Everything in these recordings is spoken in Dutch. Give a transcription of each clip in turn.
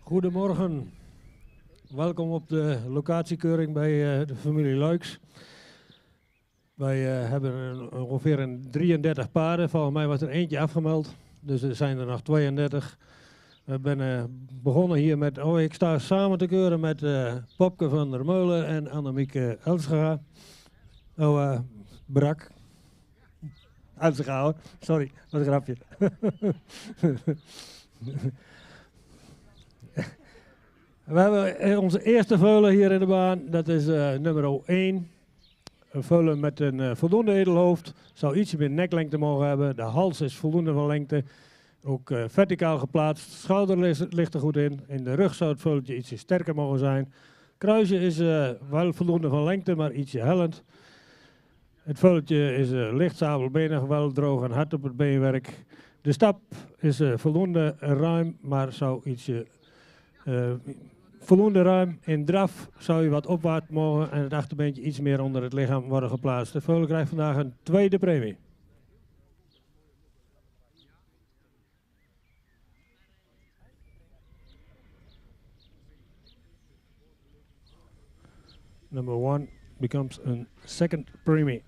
Goedemorgen, welkom op de locatiekeuring bij de familie Luiks. Wij hebben ongeveer een 33 paarden, volgens mij was er eentje afgemeld, dus er zijn er nog 32. We zijn begonnen hier met, ik sta samen te keuren met Popke van der Meulen en Annemieke Elsga. Brak. Elsga hoor, sorry, dat is een grapje. We hebben onze eerste veulen hier in de baan, dat is nummer 1. Een veulen met een voldoende edelhoofd, zou ietsje meer neklengte mogen hebben. De hals is voldoende van lengte, ook verticaal geplaatst. Schouder ligt er goed in. In de rug zou het veulentje ietsje sterker mogen zijn. Kruisje is wel voldoende van lengte, maar ietsje hellend. Het veulentje is licht sabelbenig, wel droog en hard op het beenwerk. De stap is voldoende ruim, maar zou ietsje... voldoende ruim. In draf zou je wat opwaarts mogen en het achterbeentje iets meer onder het lichaam worden geplaatst. De veulen krijgt vandaag een tweede premie. Number 1 becomes a second premie.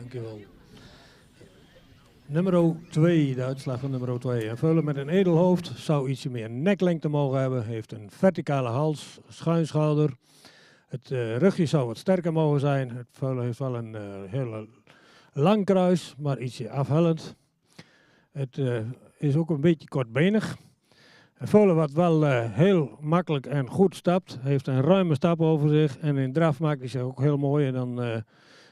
Dankjewel. Nummer 2, de uitslag van nummer 2. Een veulen met een edelhoofd zou ietsje meer neklengte mogen hebben. Heeft een verticale hals, schuinschouder. Het rugje zou wat sterker mogen zijn. Het veulen heeft wel een hele lang kruis, maar ietsje afhellend. Het is ook een beetje kortbenig. Een veulen wat wel heel makkelijk en goed stapt. Heeft een ruime stap over zich. En in draf maakt hij zich ook heel mooi. En dan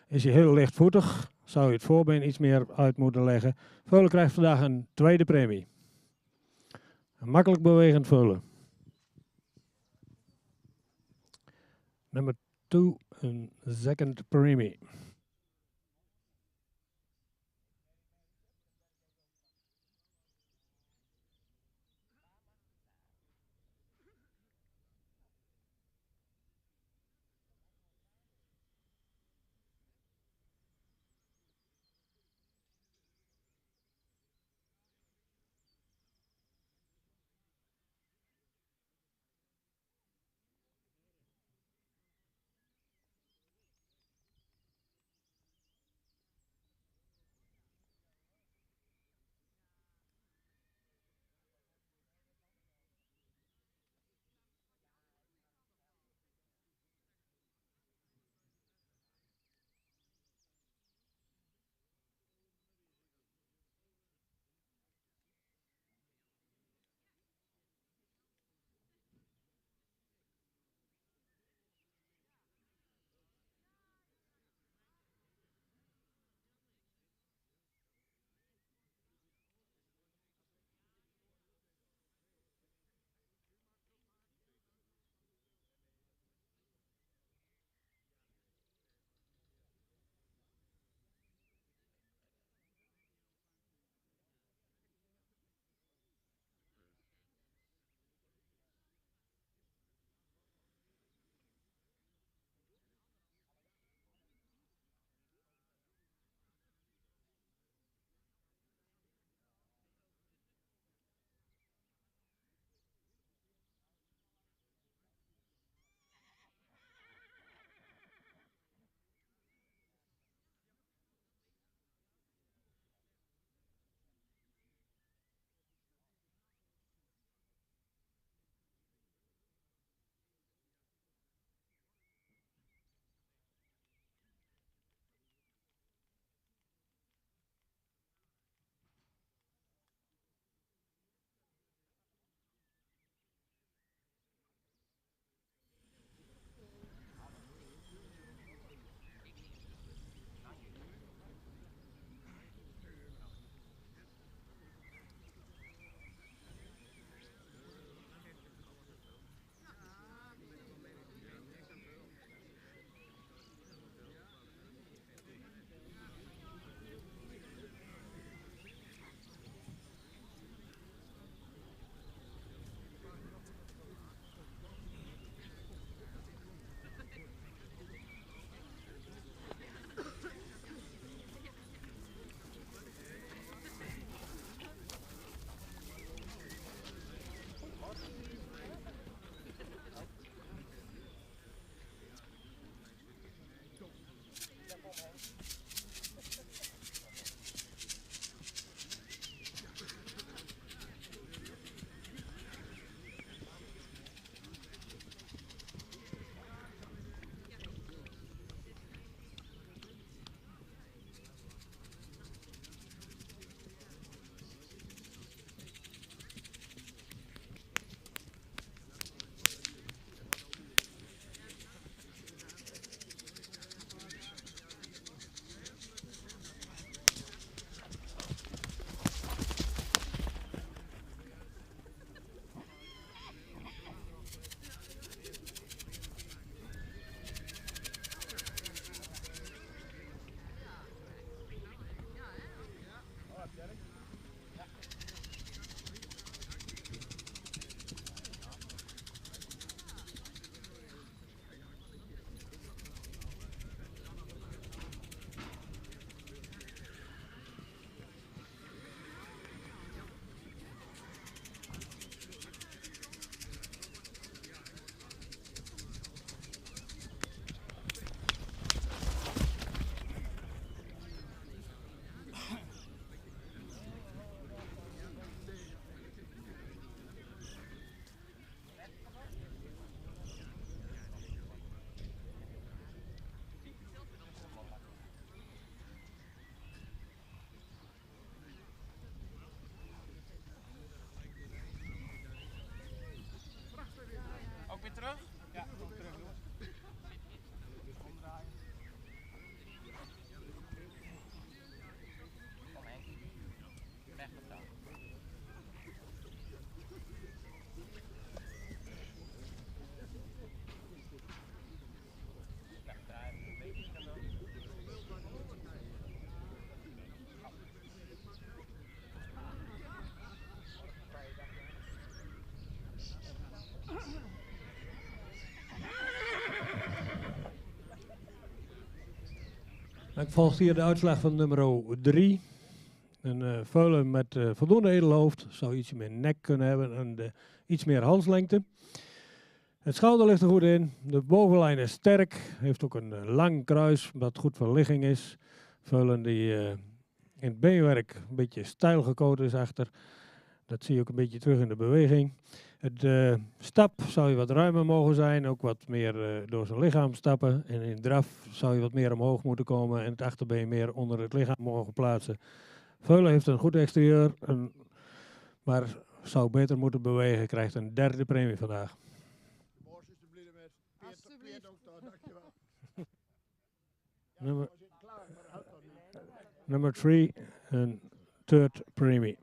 is hij heel lichtvoetig. Zou je het voorbeen iets meer uit moeten leggen. Veulen krijgt vandaag een tweede premie. Een makkelijk bewegend veulen. Nummer 2, een second premie. Dan volgt hier de uitslag van nummer 3. Een veulen met voldoende edelhoofd zou iets meer nek kunnen hebben en iets meer halslengte. Het schouder ligt er goed in. De bovenlijn is sterk. Heeft ook een lang kruis, wat goed voor ligging is. Veulen die in het beenwerk een beetje stijl gekoten is achter. Dat zie je ook een beetje terug in de beweging. Het stap zou je wat ruimer mogen zijn, ook wat meer door zijn lichaam stappen. En in draf zou je wat meer omhoog moeten komen en het achterbeen meer onder het lichaam mogen plaatsen. Veulen heeft een goed exterieur, maar zou beter moeten bewegen. Krijgt een 3e premie vandaag. Nummer 3, een 3rd premie.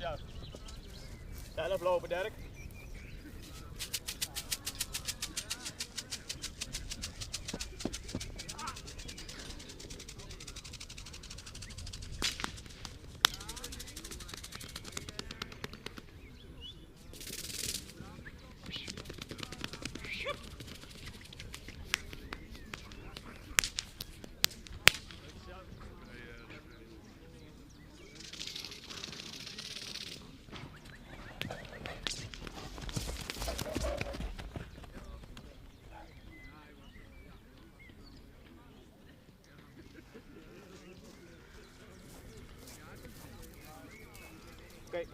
ja. Zelf lopen, Dirk. Oké.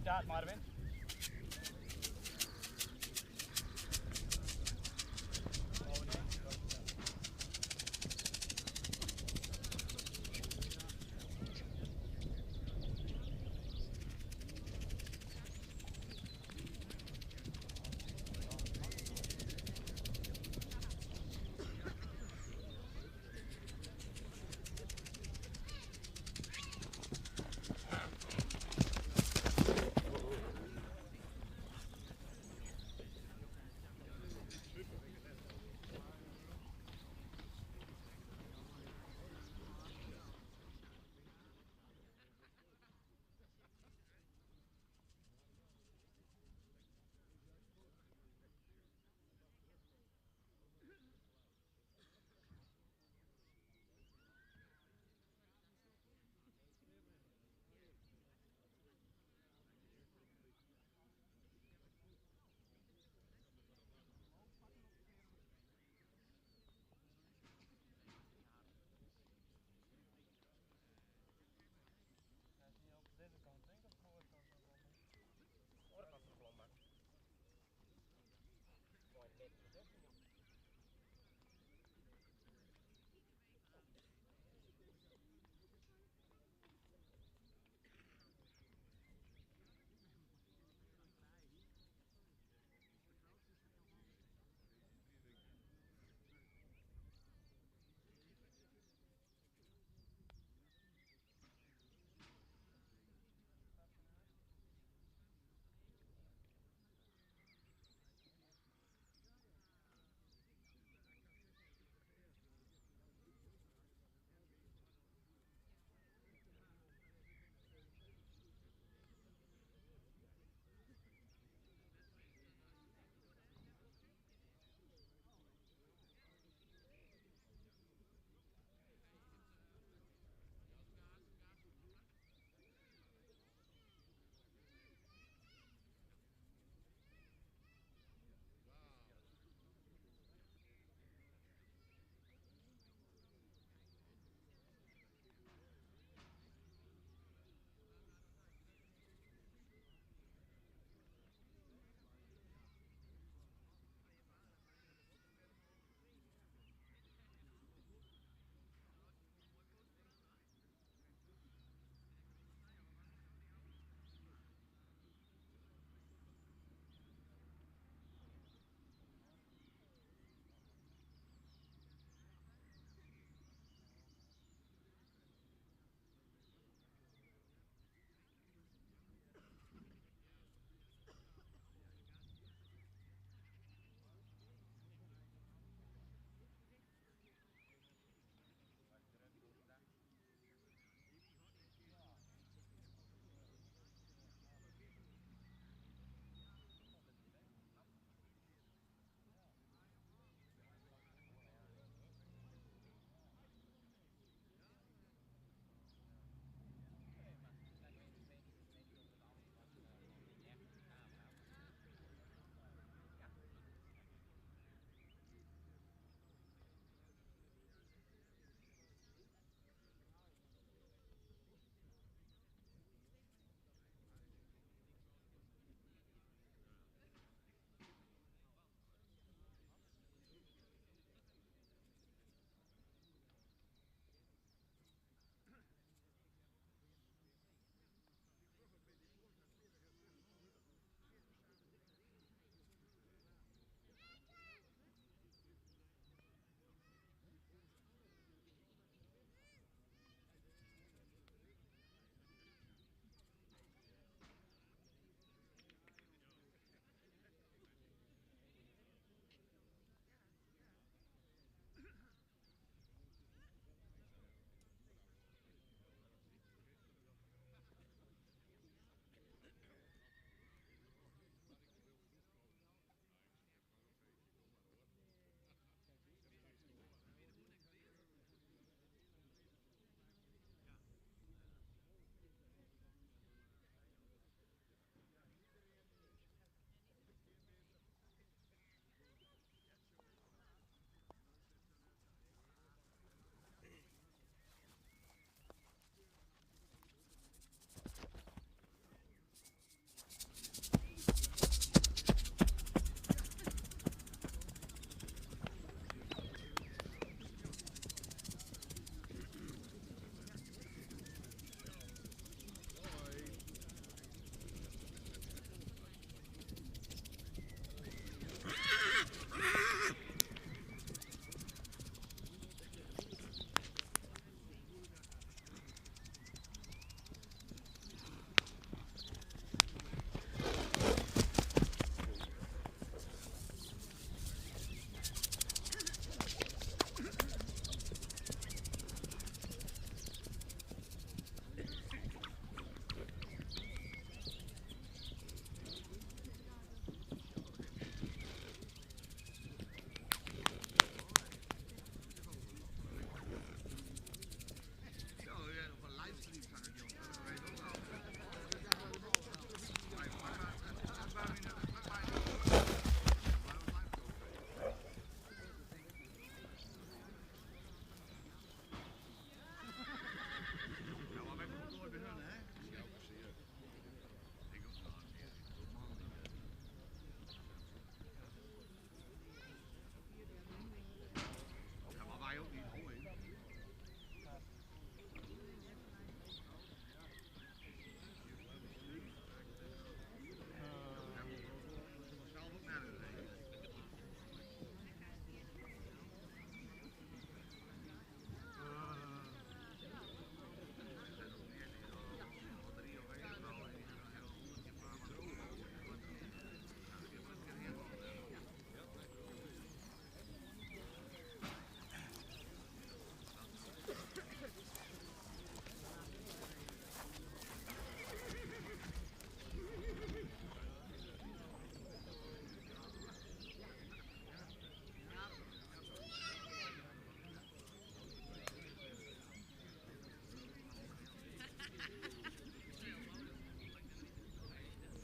Start, Marvin.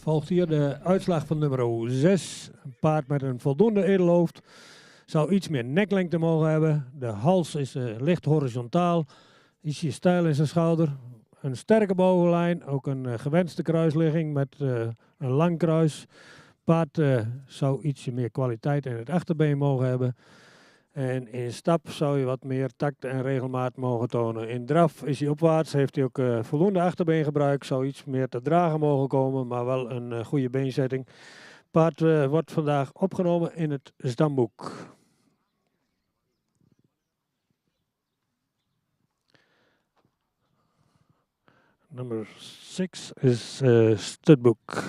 Volgt hier de uitslag van nummer 6. Een paard met een voldoende edelhoofd. Zou iets meer neklengte mogen hebben. De hals is licht horizontaal. Ietsje stijl in zijn schouder. Een sterke bovenlijn. Ook een gewenste kruisligging met een lang kruis. Paard zou ietsje meer kwaliteit in het achterbeen mogen hebben. En in stap zou je wat meer tact en regelmaat mogen tonen. In draf is hij opwaarts, heeft hij ook voldoende achterbeengebruik. Zou iets meer te dragen mogen komen, maar wel een goede beenzetting. Paard wordt vandaag opgenomen in het stamboek. Nummer 6 is Studboek.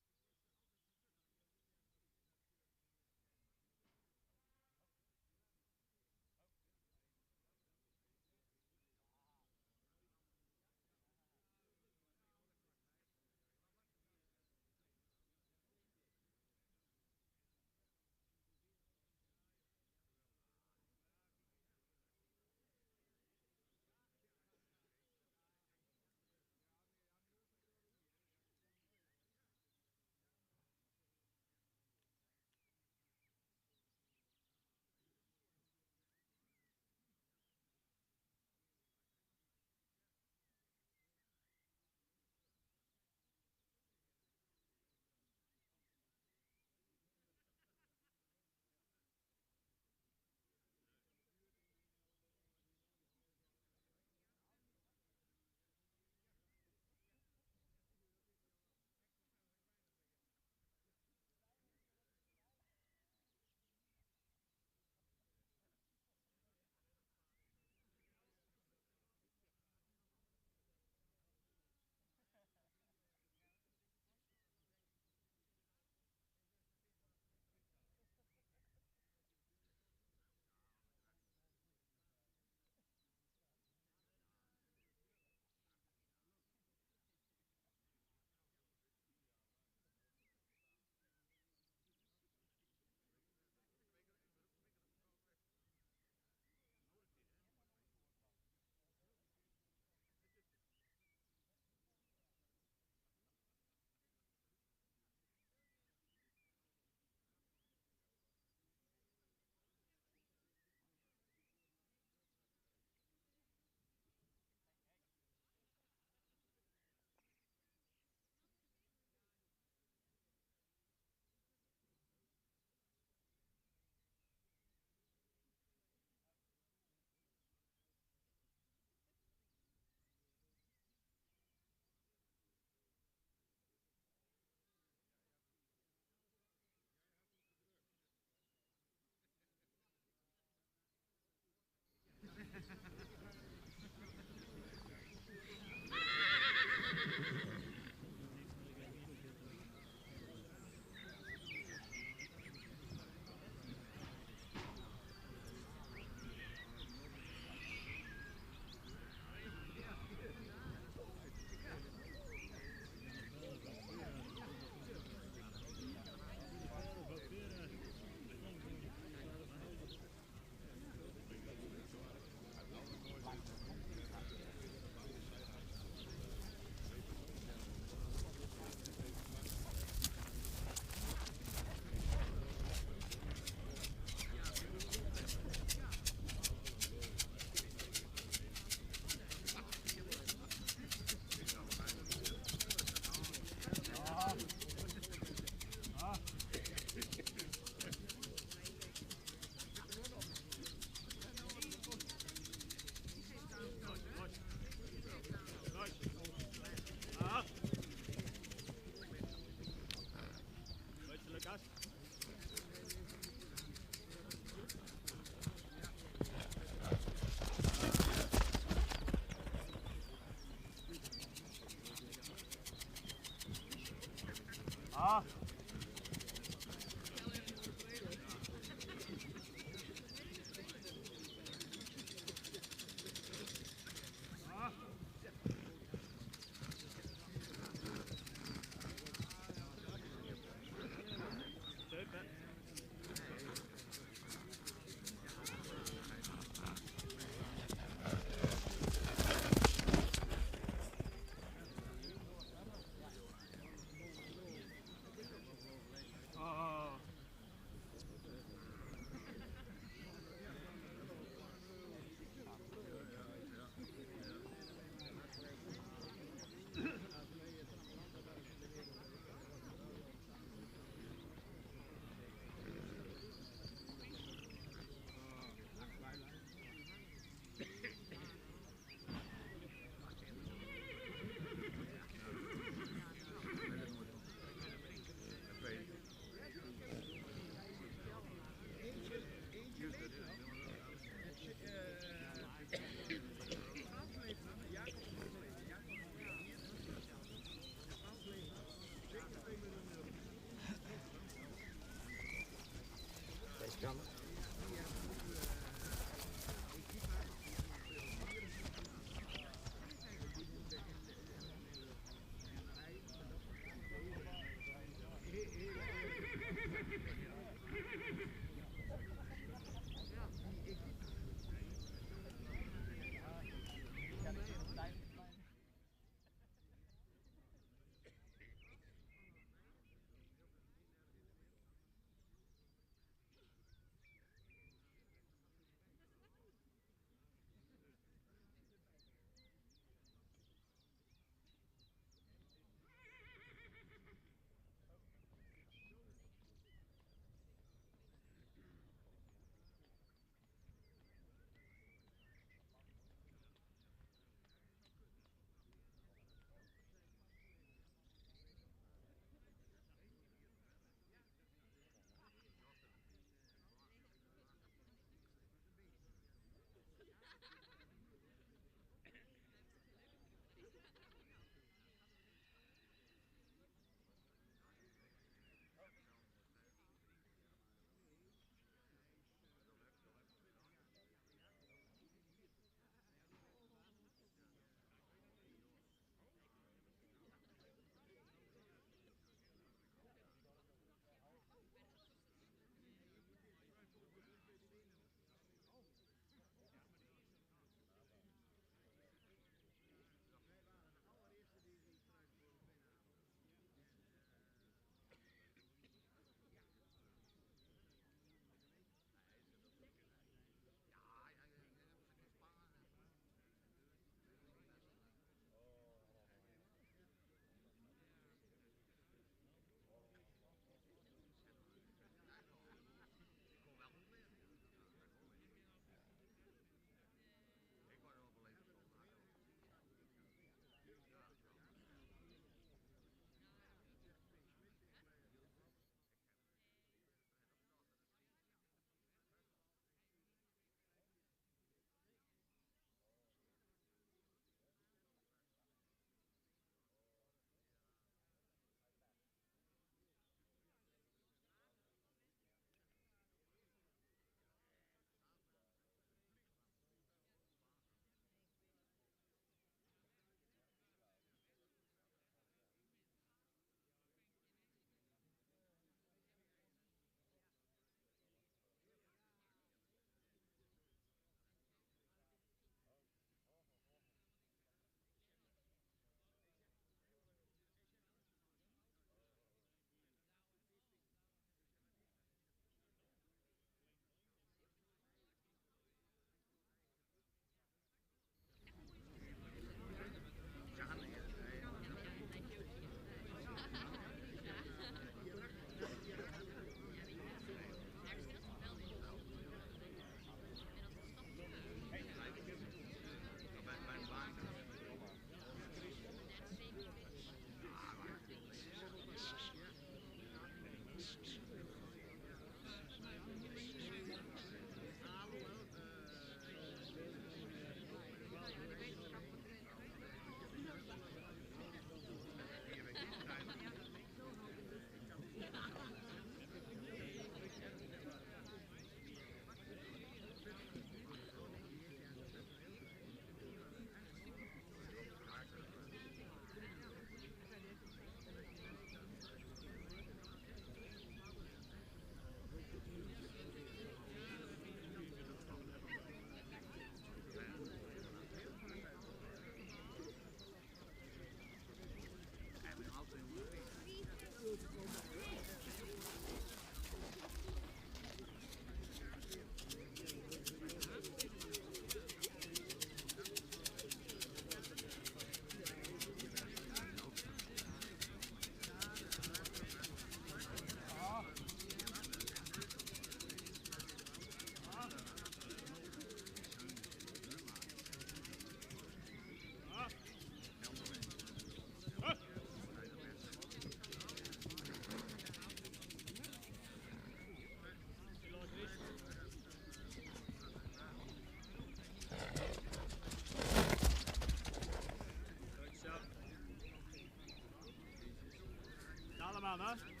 klaar?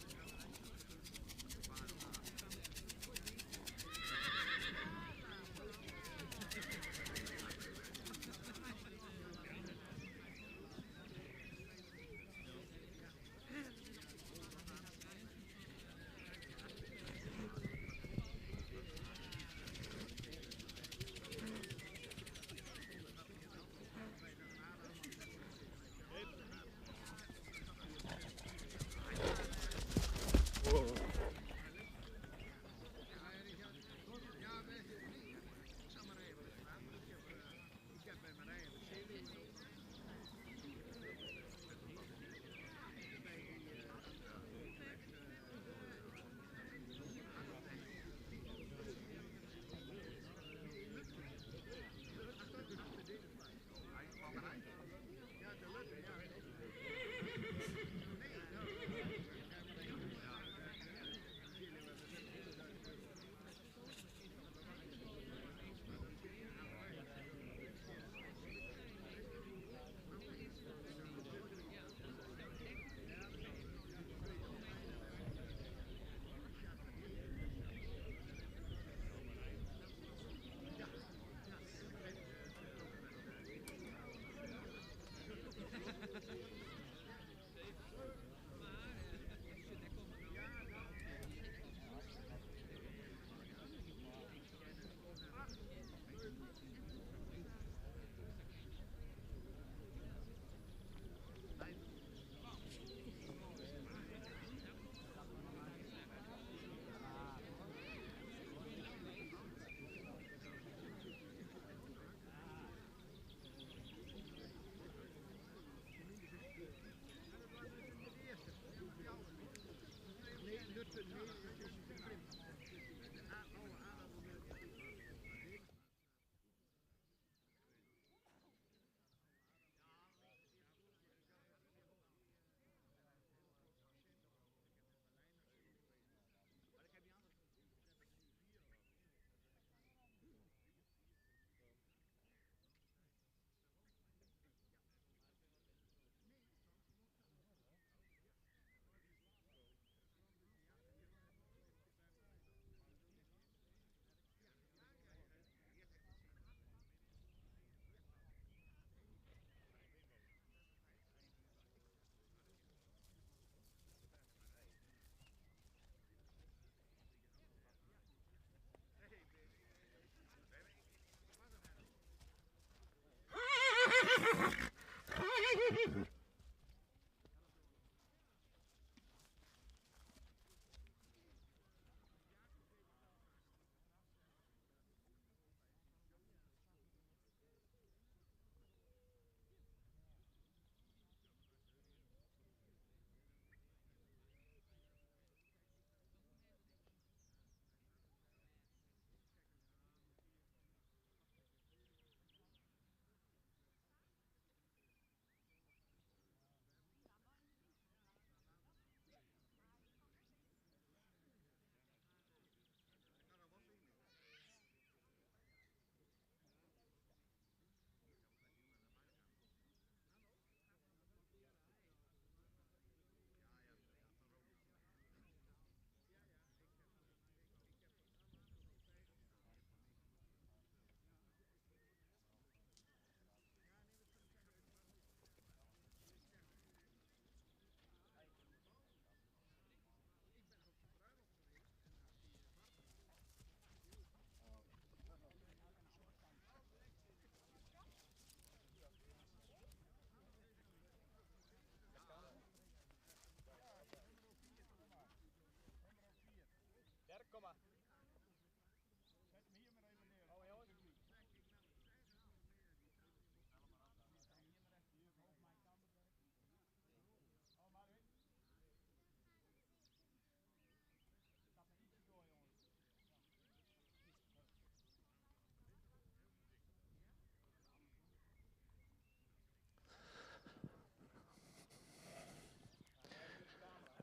Dirk, kom maar. Zet hem hier maar even neer. Oh jongens.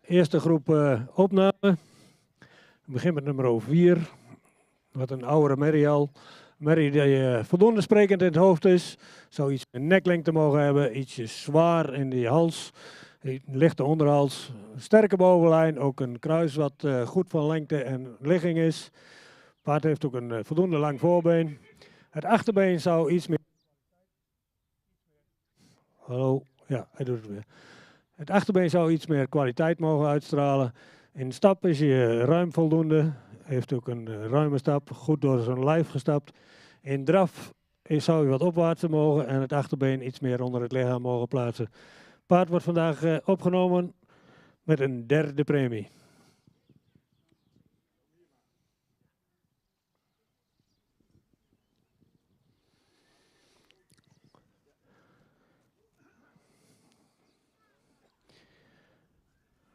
Eerste groep opname. We beginnen met nummer 4. Wat een oudere merrie al. Merrie die voldoende sprekend in het hoofd is. Zou iets met neklengte mogen hebben. Ietsje zwaar in die hals. Een lichte onderhals, een sterke bovenlijn, ook een kruis wat goed van lengte en ligging is. Het paard heeft ook een voldoende lang voorbeen. Het achterbeen zou iets meer... Hallo, ja, hij doet het weer. Het achterbeen zou iets meer kwaliteit mogen uitstralen. In stap is hij ruim voldoende. Heeft ook een ruime stap, goed door zijn lijf gestapt. In draf zou hij wat opwaartser mogen en het achterbeen iets meer onder het lichaam mogen plaatsen. Paard wordt vandaag opgenomen met een derde premie.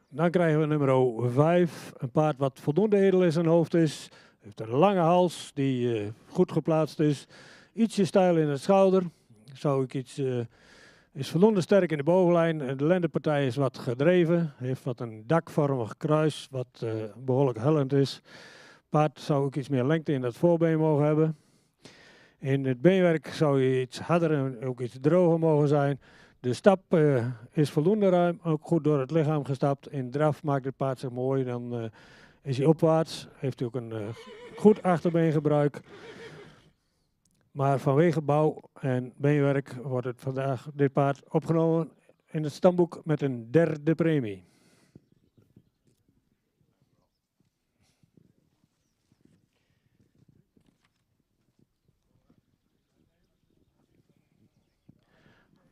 Dan krijgen we nummer 5. Een paard wat voldoende edel in zijn hoofd is. Heeft een lange hals die goed geplaatst is. Ietsje stijl in het schouder. Is voldoende sterk in de bovenlijn. De lendenpartij is wat gedreven. Heeft wat een dakvormig kruis wat behoorlijk hellend is. Paard zou ook iets meer lengte in het voorbeen mogen hebben. In het beenwerk zou je iets harder en ook iets droger mogen zijn. De stap is voldoende ruim, ook goed door het lichaam gestapt. In draf maakt het paard zich mooi, dan is hij opwaarts. Heeft hij ook een goed achterbeengebruik. Maar vanwege bouw en beenwerk wordt het vandaag dit paard opgenomen in het stamboek met een derde premie.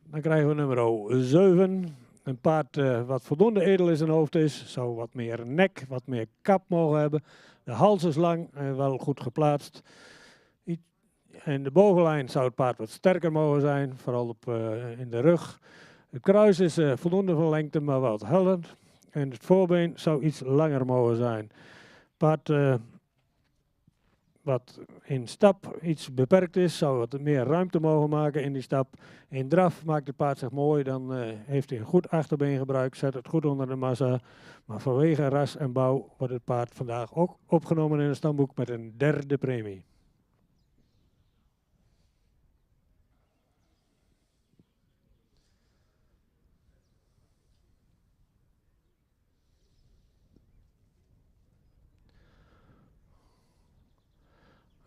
Dan krijgen we nummer 7. Een paard wat voldoende edel in zijn hoofd is. Zou wat meer nek, wat meer kap mogen hebben. De hals is lang en wel goed geplaatst. En de bovenlijn zou het paard wat sterker mogen zijn. Vooral in de rug. Het kruis is voldoende van lengte, maar wat hellend. En het voorbeen zou iets langer mogen zijn. Paard wat in stap iets beperkt is, zou wat meer ruimte mogen maken in die stap. In draf maakt het paard zich mooi, dan heeft hij een goed achterbeengebruik, zet het goed onder de massa. Maar vanwege ras en bouw wordt het paard vandaag ook opgenomen in het stamboek met een derde premie.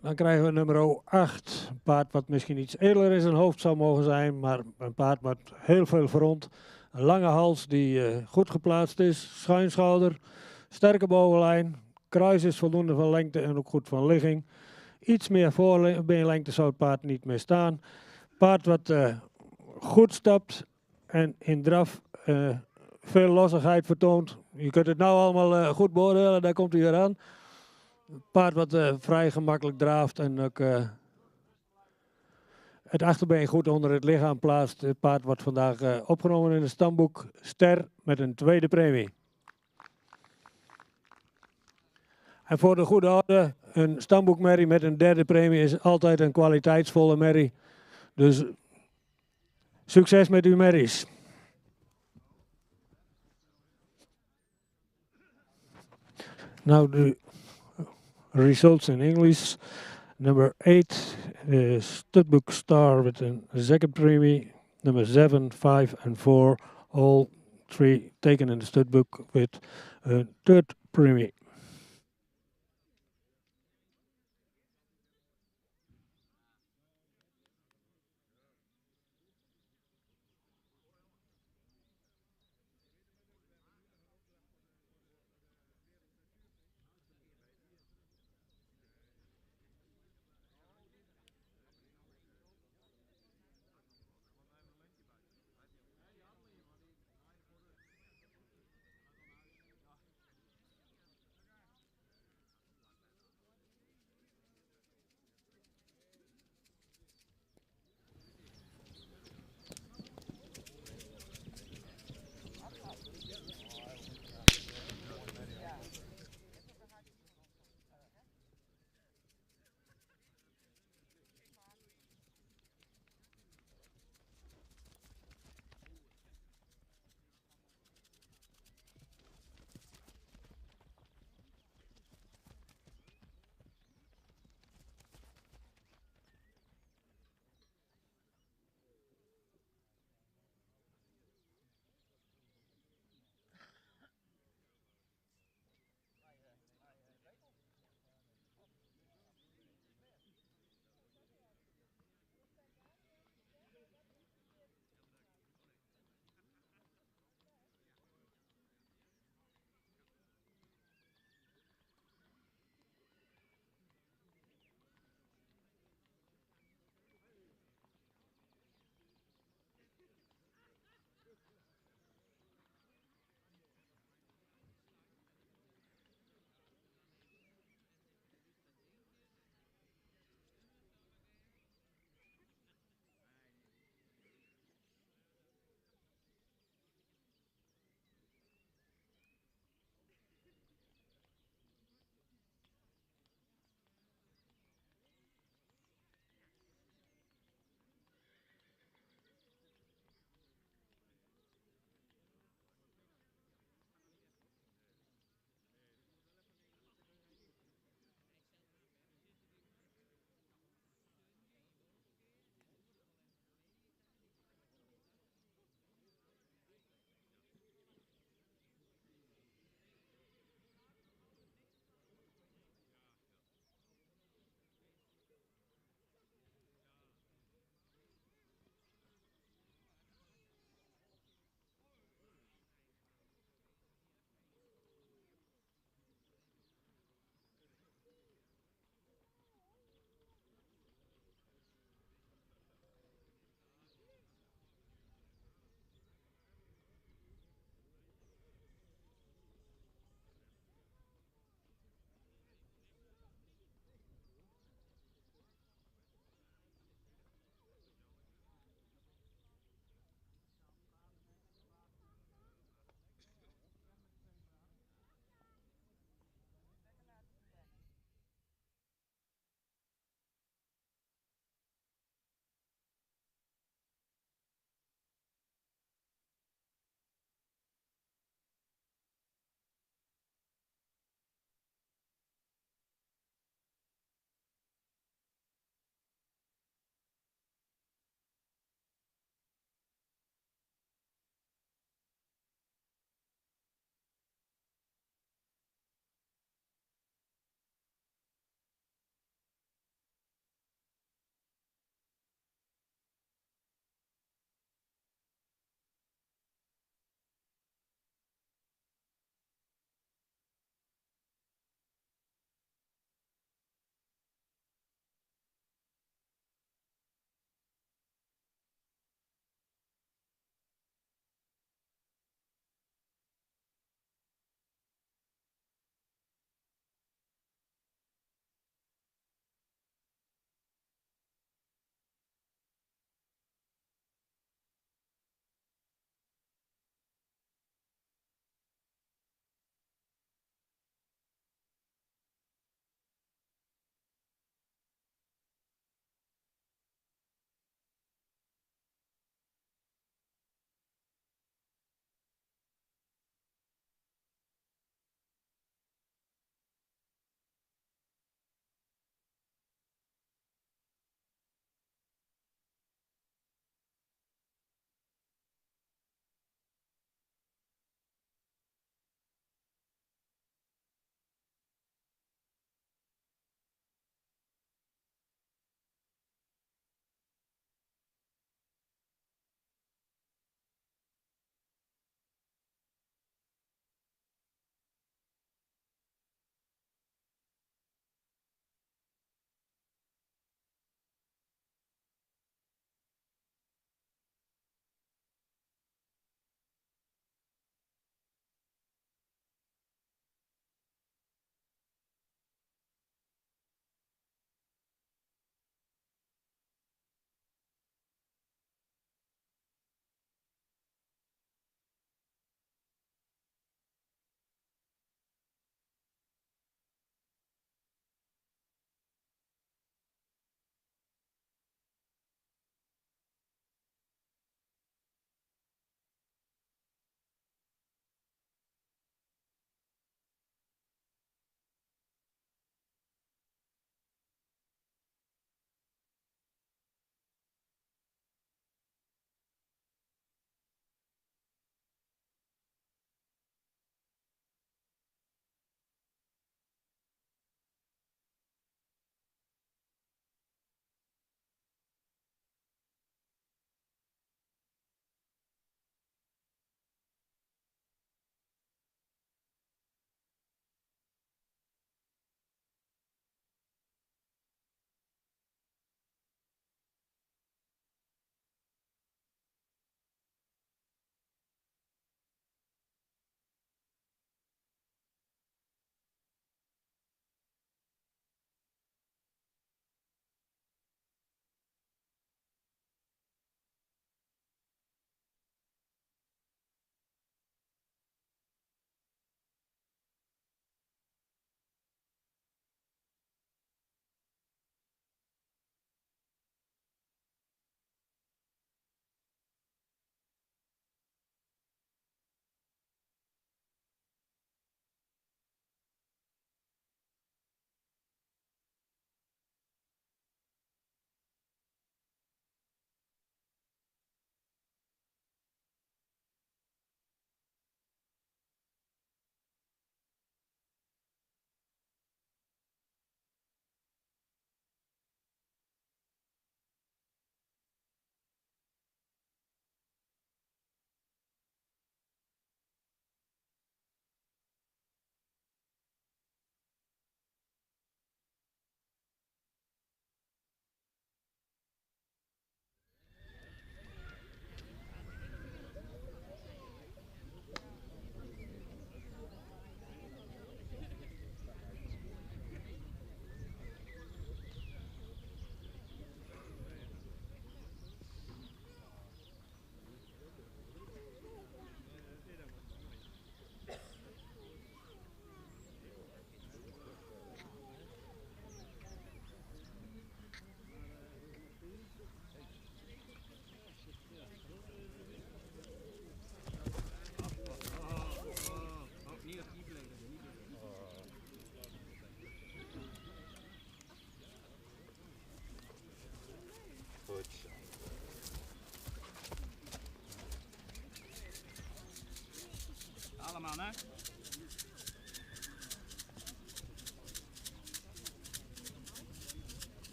Dan krijgen we nummer 8. Een paard wat misschien iets edeler in zijn hoofd zou mogen zijn, maar een paard met heel veel front. Een lange hals die goed geplaatst is, schuin schouder, sterke bovenlijn. Kruis is voldoende van lengte en ook goed van ligging. Iets meer voorbeenlengte zou het paard niet meer staan. Paard wat goed stapt en in draf veel lossigheid vertoont. Je kunt het nou allemaal goed beoordelen, daar komt hij weer aan. Paard wat vrij gemakkelijk draaft en ook het achterbeen goed onder het lichaam plaatst. Het paard wordt vandaag opgenomen in het stamboek Ster met een tweede premie. En voor de goede orde, een stamboekmerrie met een derde premie is altijd een kwaliteitsvolle merrie. Dus succes met uw merries. Nou, de results in English. Number 8 is Studbook Star with a second premie. Number 7, 5 and 4, all 3 taken in the Studbook with a third premie.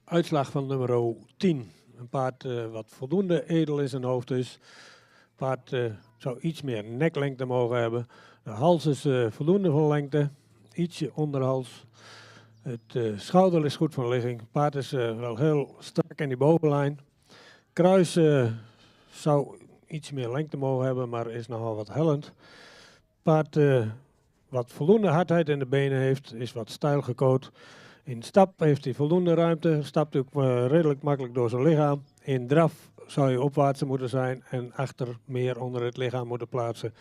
Uitslag van nummer 10. Een paard wat voldoende edel in zijn hoofd is. Paard zou iets meer neklengte mogen hebben. De hals is voldoende van lengte. Ietsje onder de hals. Het schouder is goed van ligging. Het paard is wel heel strak in die bovenlijn. Kruis zou iets meer lengte mogen hebben, maar is nogal wat hellend. Paard wat voldoende hardheid in de benen heeft, is wat stijl gecoat. In stap heeft hij voldoende ruimte, stapt ook redelijk makkelijk door zijn lichaam. In draf zou je opwaarts moeten zijn en achter meer onder het lichaam moeten plaatsen.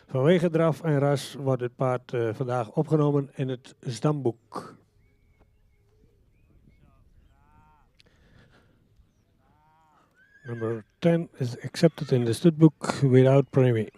Vanwege draf en ras wordt het paard vandaag opgenomen in het stamboek. Number 10 is accepted in the stud book without premie.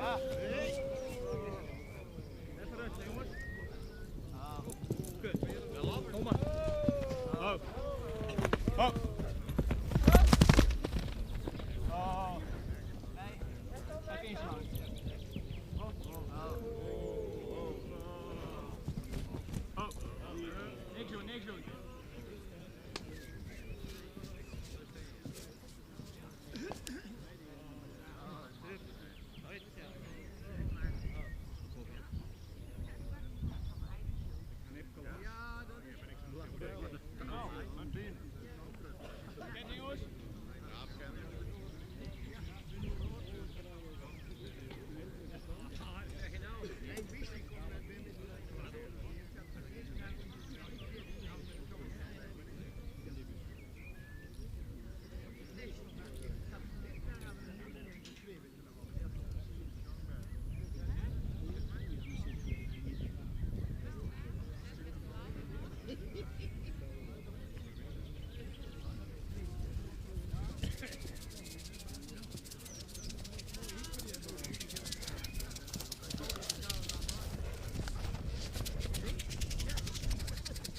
Even rustig, jongens. Kut. Kom maar. Oh. Oh. Oh. Even inslaan. Oh. Niks doen, niks doen. Bekend, jongens? Ja, bekend.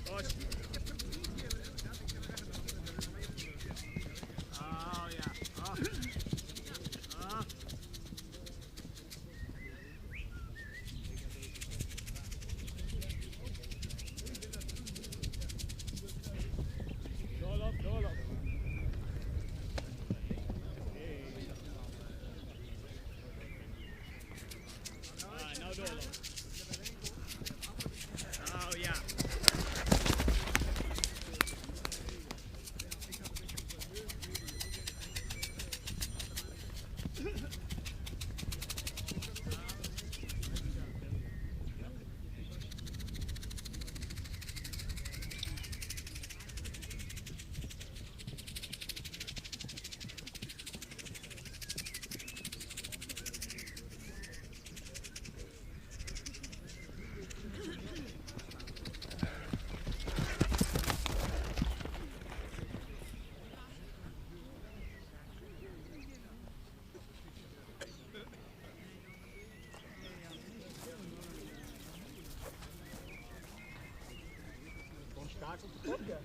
Oh ja. Doorloop, doorloop. Nou doorloop. Oh ja. Kaart op de kop, ja.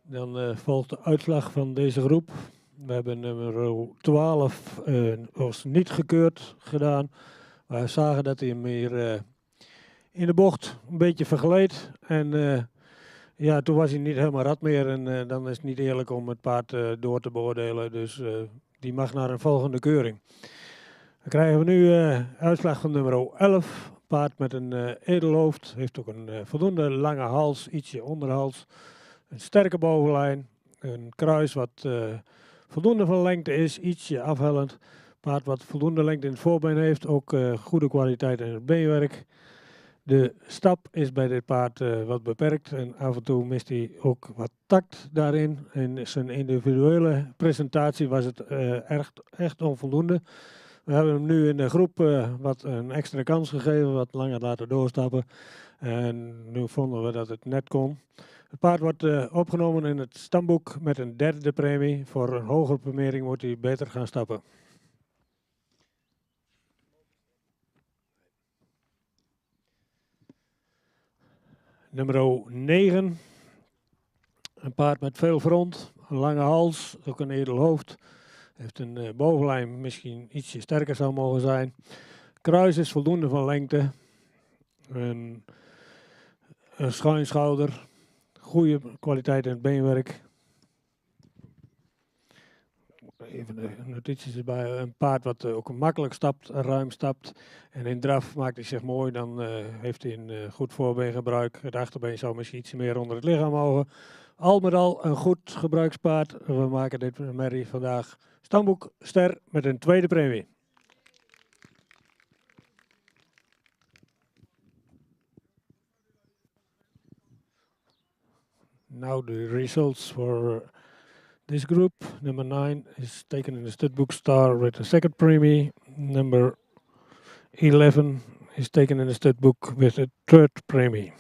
Dan volgt de uitslag van deze groep. We hebben nummer 12 als niet gekeurd gedaan. We zagen dat hij meer in de bocht een beetje vergleed. En ja, toen was hij niet helemaal rad meer. En dan is het niet eerlijk om het paard door te beoordelen. Dus die mag naar een volgende keuring. Dan krijgen we nu uitslag van nummer 11. Paard met een edelhoofd. Heeft ook een voldoende lange hals, ietsje onderhals. Een sterke bovenlijn. Een kruis wat voldoende van lengte is, ietsje afhellend. Paard wat voldoende lengte in het voorbeen heeft. Ook goede kwaliteit in het beenwerk. De stap is bij dit paard wat beperkt en af en toe mist hij ook wat tact daarin. In zijn individuele presentatie was het echt onvoldoende. We hebben hem nu in de groep wat een extra kans gegeven, wat langer laten doorstappen. En nu vonden we dat het net kon. Het paard wordt opgenomen in het stamboek met een derde premie. Voor een hogere premiering moet hij beter gaan stappen. Nummer 9. Een paard met veel front, een lange hals, ook een edel hoofd. Heeft een bovenlijn misschien ietsje sterker zou mogen zijn. Kruis is voldoende van lengte. Een schuin schouder. Goede kwaliteit in het beenwerk. Even de notities erbij. Een paard wat ook makkelijk stapt, ruim stapt. En in draf maakt hij zich mooi. Dan heeft hij een goed voorbeengebruik. Het achterbeen zou misschien iets meer onder het lichaam mogen. Al met al een goed gebruikspaard. We maken dit merrie vandaag stamboek ster met een tweede premie. Now the results for this group. Number 9 is taken in the studbook star with the second premie. Number 11 is taken in the studbook with a third premie.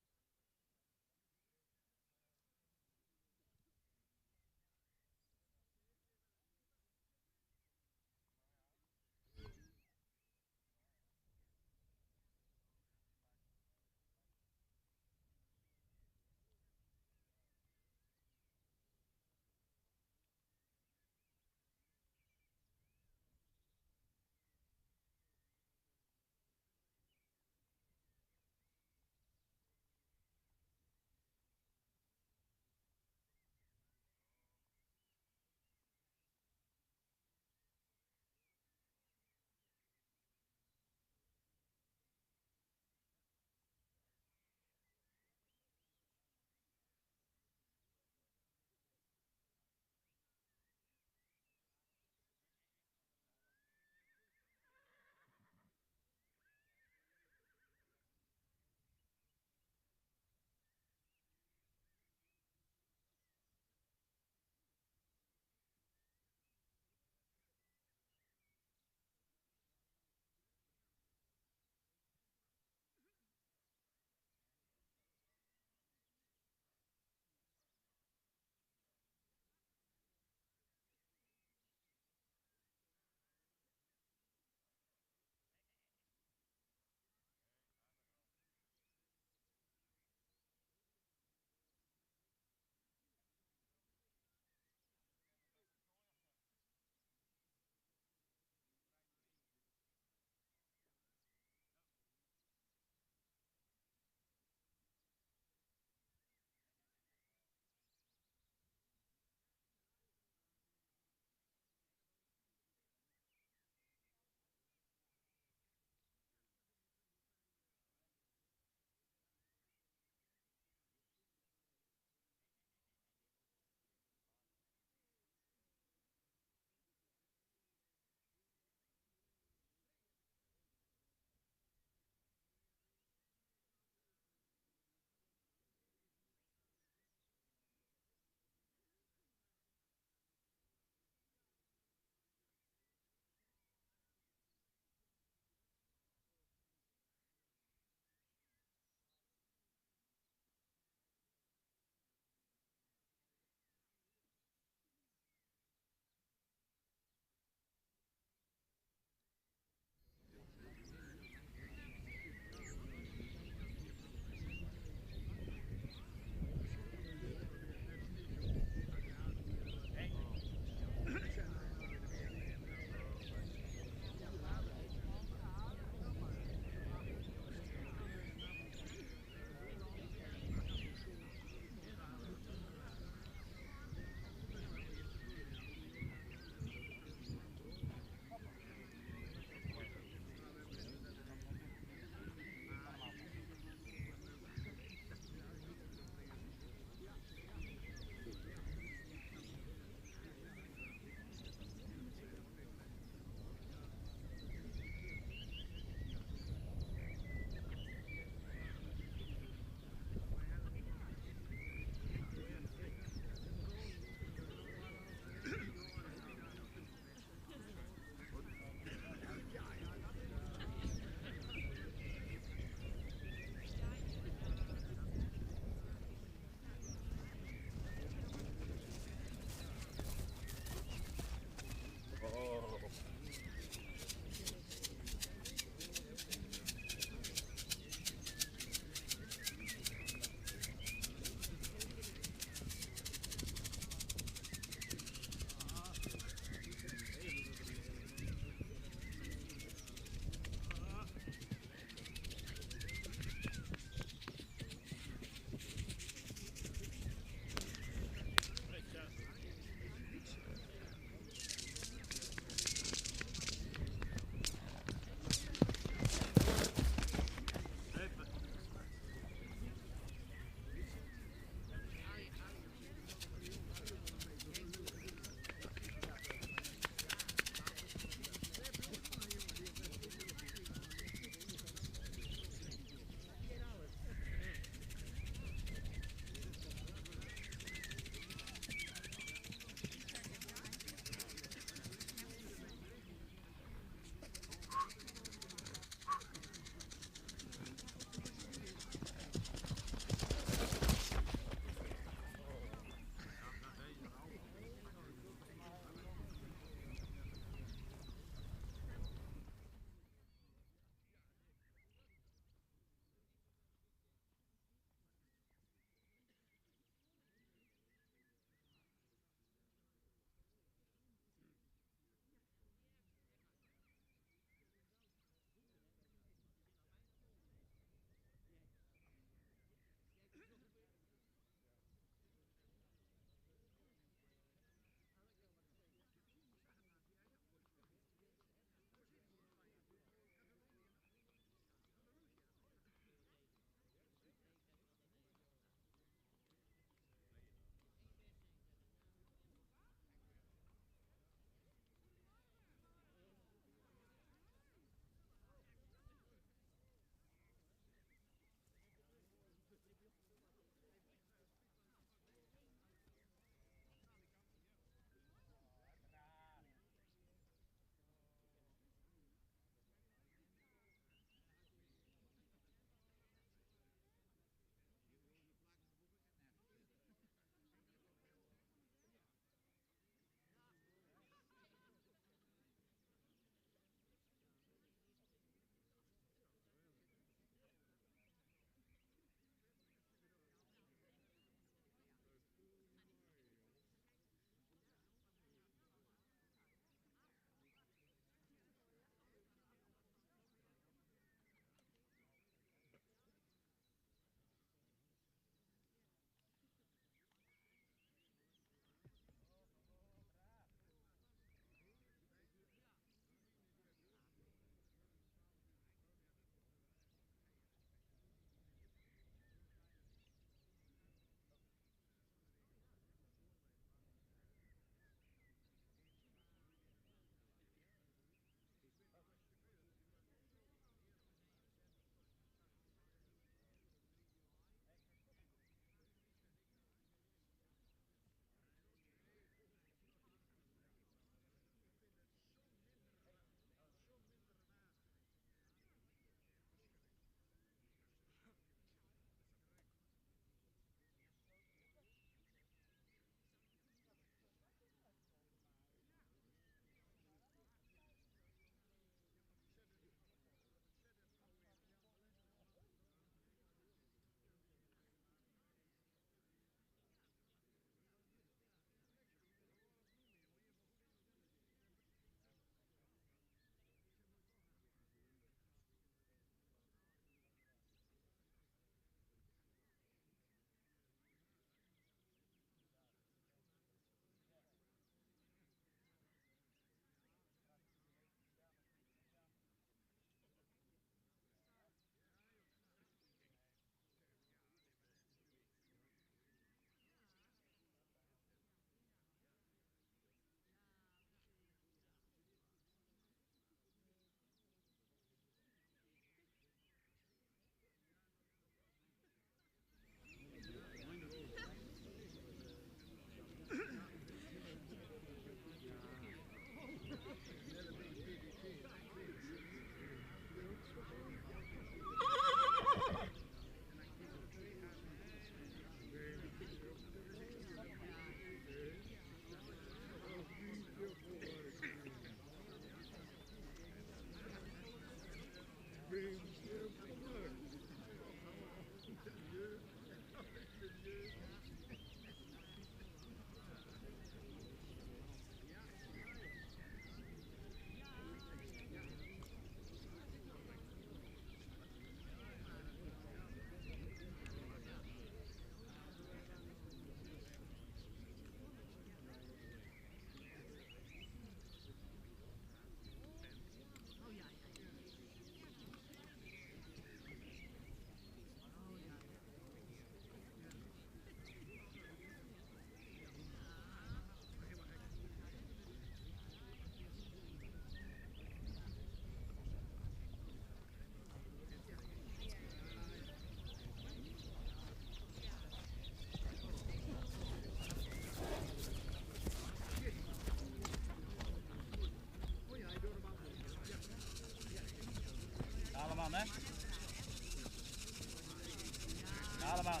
Allemaal.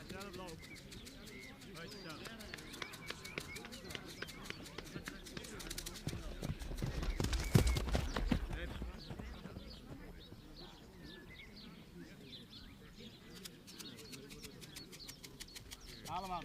Zelf lopen. Weet je zelf. Allemaal.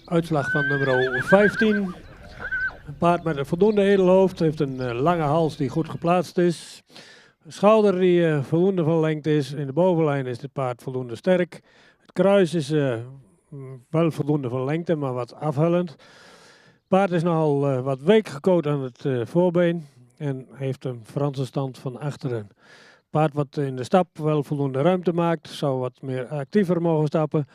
Uitslag van nummer 15. Een paard met een voldoende edelhoofd. Heeft een lange hals die goed geplaatst is. Een schouder die voldoende van lengte is. In de bovenlijn is dit paard voldoende sterk. Het kruis is wel voldoende van lengte, maar wat afhellend. Het paard is nogal wat week gekoot aan het voorbeen. En heeft een Franse stand van achteren. Paard wat in de stap wel voldoende ruimte maakt. Zou wat meer actiever mogen stappen.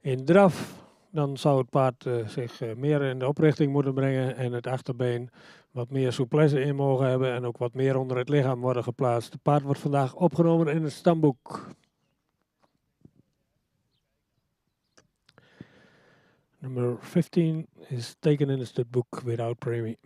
In draf dan zou het paard zich meer in de oprichting moeten brengen en het achterbeen wat meer souplesse in mogen hebben en ook wat meer onder het lichaam worden geplaatst. Het paard wordt vandaag opgenomen in het stamboek. Number 15 is taken in the stud book without premie.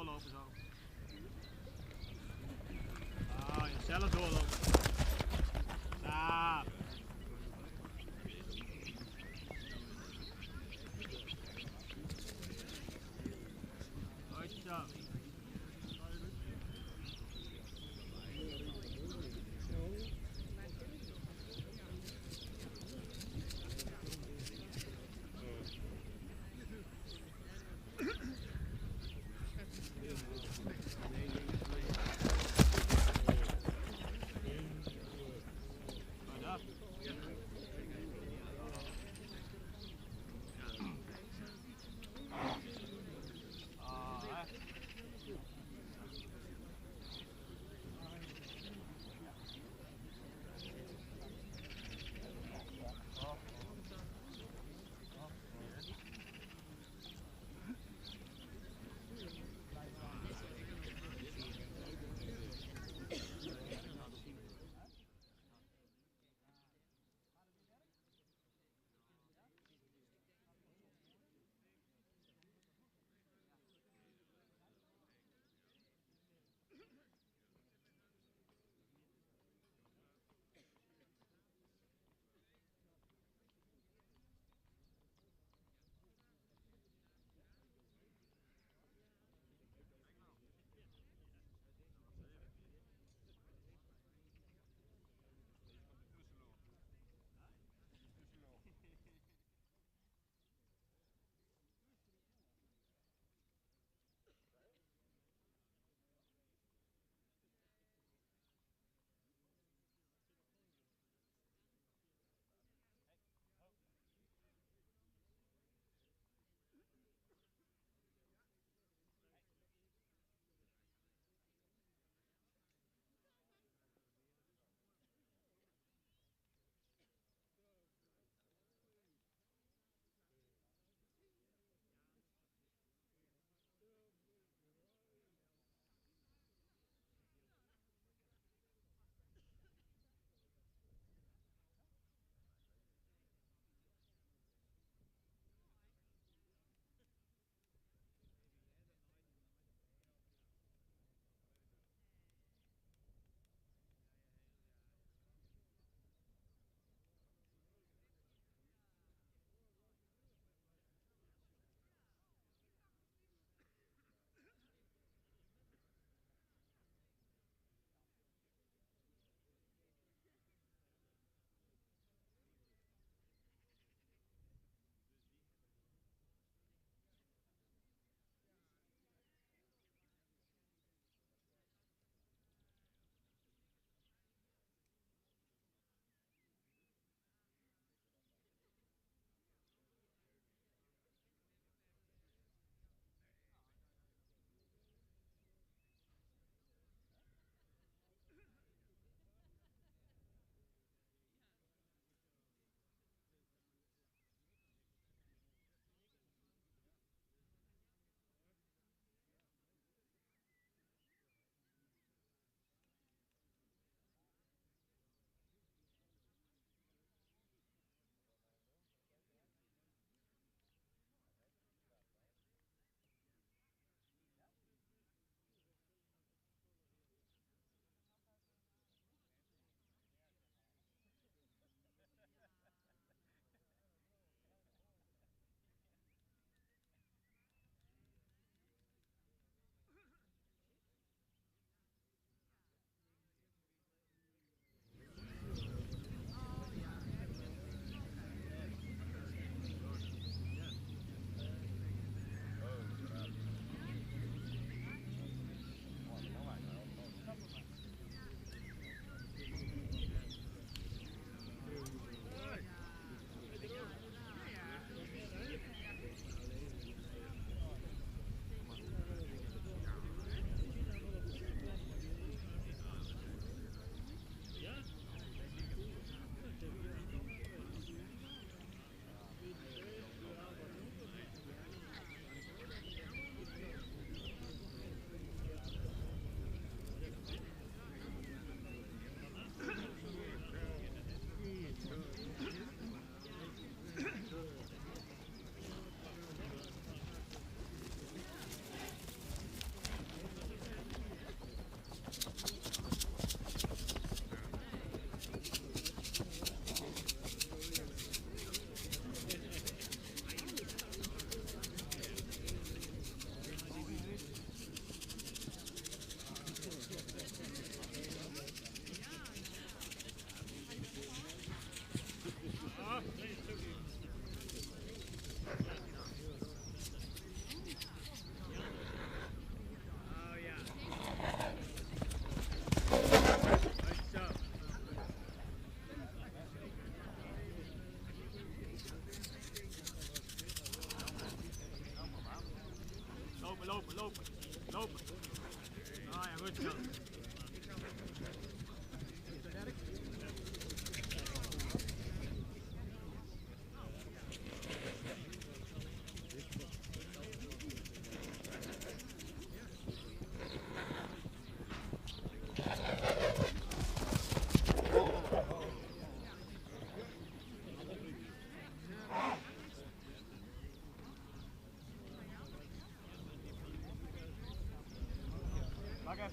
doorlopen zo. Ah, ja, zelf doorlopen. Daar. Goed zo.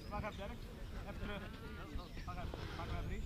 Wacht even, Dirk. Even terug. Wacht even, pak maar even Ries.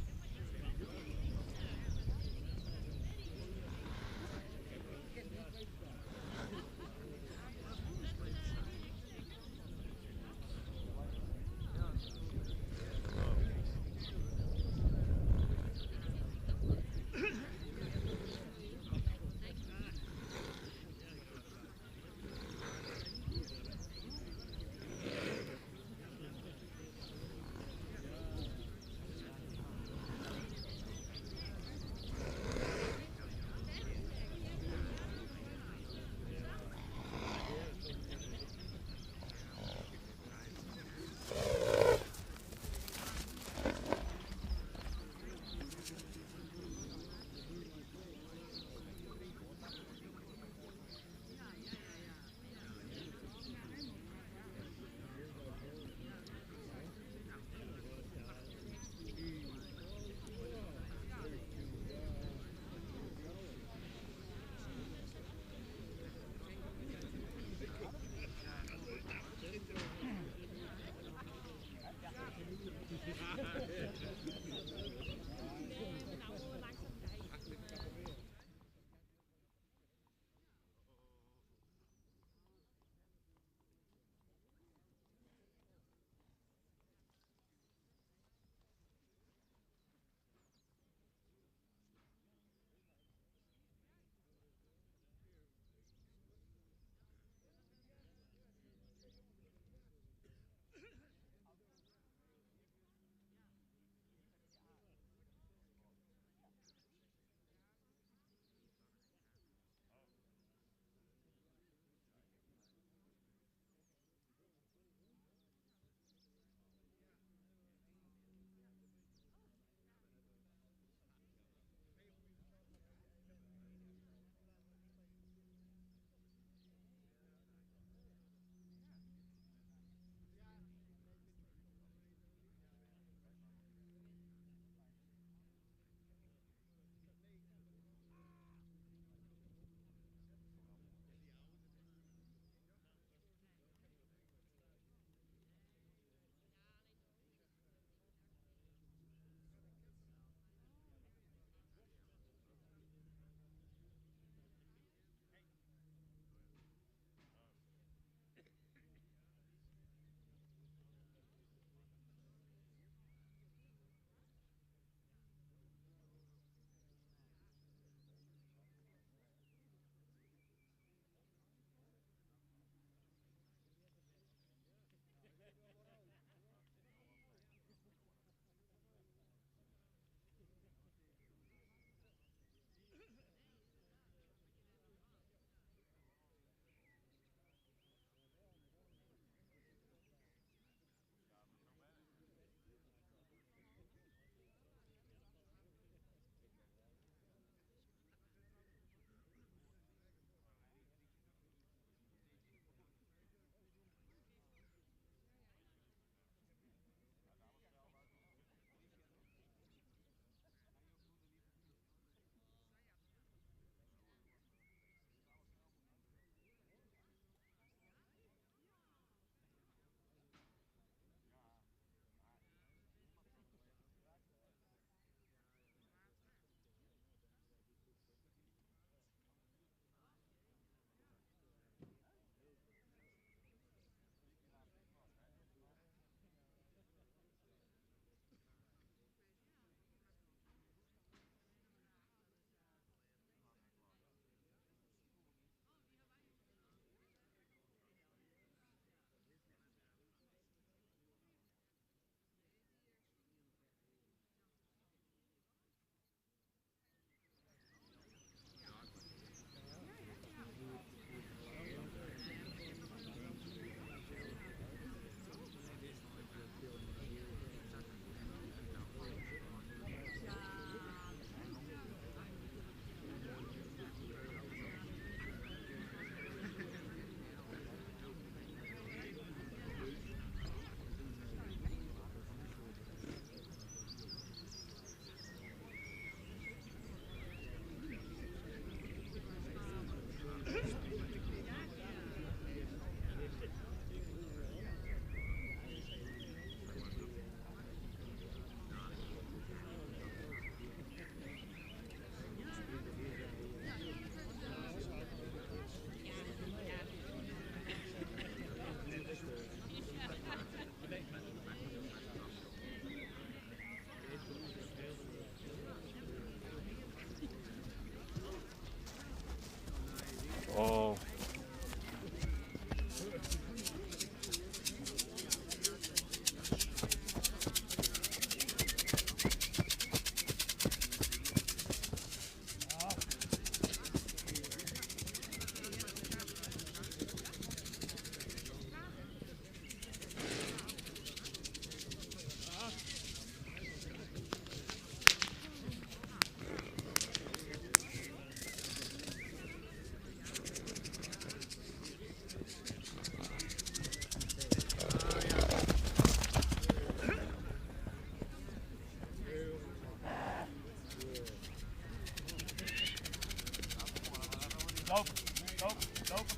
Lopen, lopen, lopen.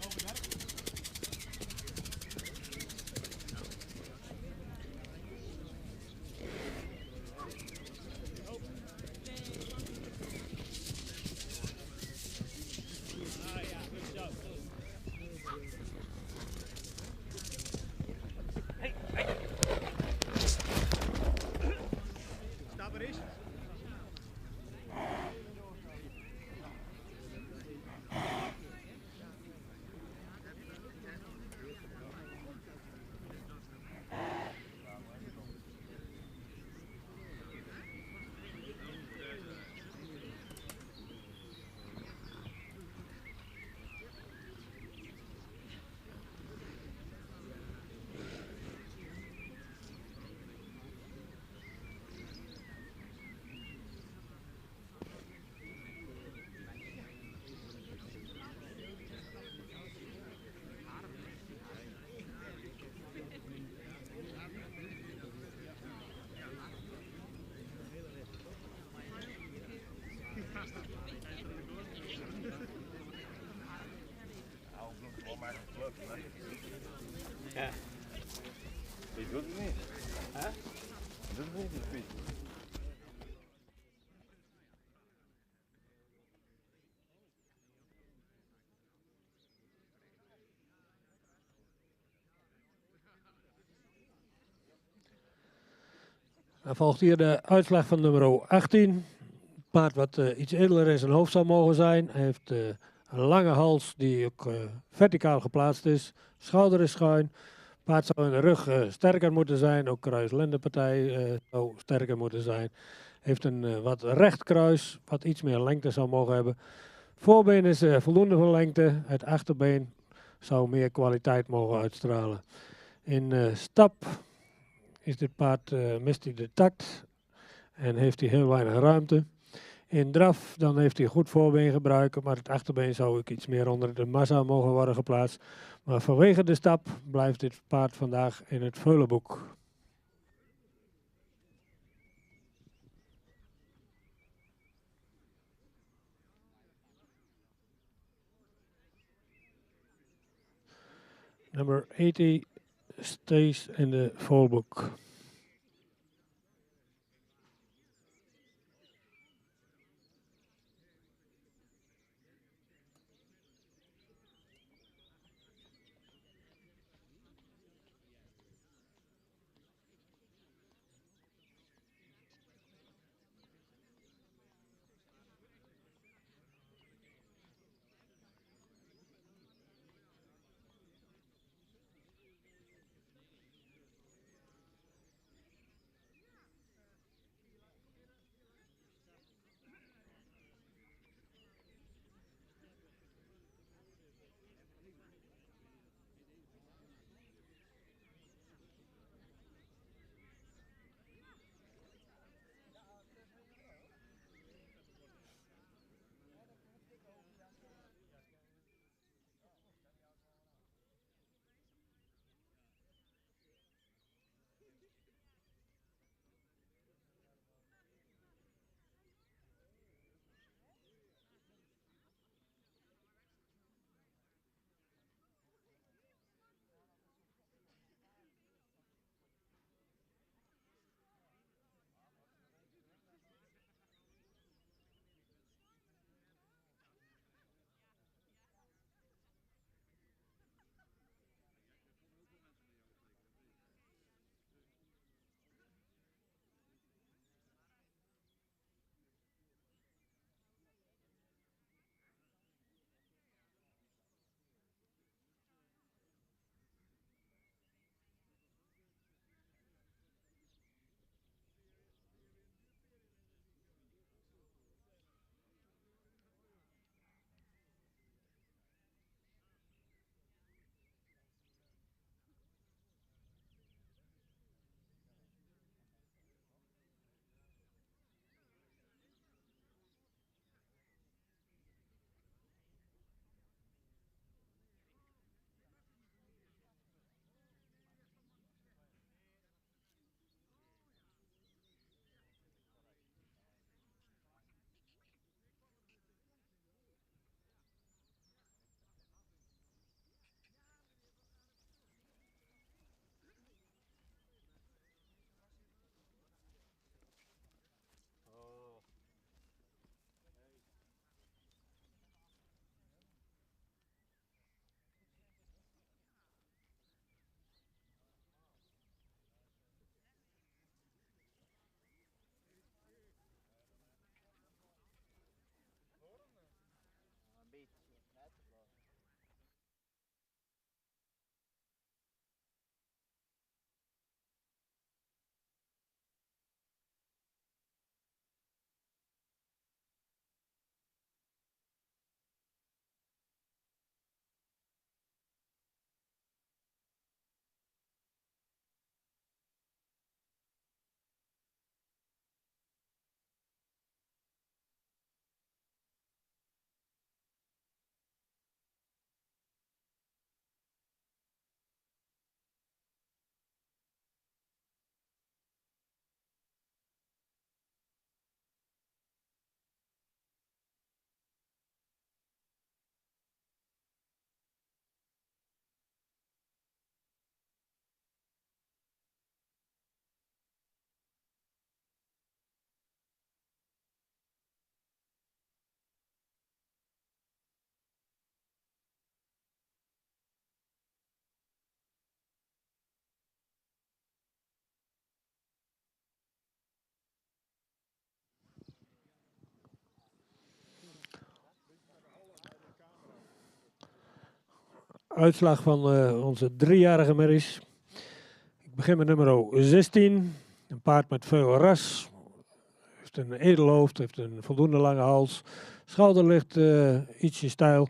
Lopen, Dirk. Stap er eens. Ja. Je doet het niet. Hè? Je doet het niet, die Piet. Dan volgt hier de uitslag van nummer 18. Een paard wat iets edeler in zijn hoofd zou mogen zijn. Hij heeft een lange hals die ook verticaal geplaatst is. Schouder is schuin. Paard zou in de rug sterker moeten zijn. Ook kruis-lendenpartij zou sterker moeten zijn. Heeft een wat recht kruis, wat iets meer lengte zou mogen hebben. Voorbeen is voldoende van lengte. Het achterbeen zou meer kwaliteit mogen uitstralen. In stap is dit paard, mist hij de tact en heeft hij heel weinig ruimte. In draf dan heeft hij goed voorbeen gebruiken, maar het achterbeen zou ook iets meer onder de massa mogen worden geplaatst. Maar vanwege de stap blijft dit paard vandaag in het veulenboek. Number 80 stays in the full book. uitslag van onze 3-jarige merries. Ik begin met nummer 16. Een paard met veel ras. Heeft een edelhoofd, heeft een voldoende lange hals. Schouder ligt ietsje steil.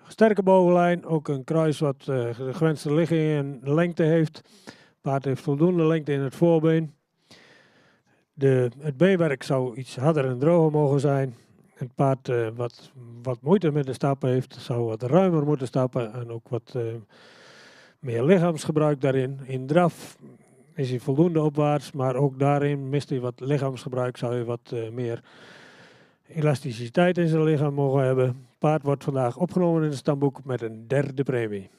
Sterke bovenlijn, ook een kruis wat de gewenste ligging en lengte heeft. Het paard heeft voldoende lengte in het voorbeen. Het beenwerk zou iets harder en droger mogen zijn. Het paard wat moeite met de stappen heeft, zou wat ruimer moeten stappen en ook wat meer lichaamsgebruik daarin. In draf is hij voldoende opwaarts, maar ook daarin mist hij wat lichaamsgebruik, zou hij wat meer elasticiteit in zijn lichaam mogen hebben. Het paard wordt vandaag opgenomen in het stamboek met een 3e premie.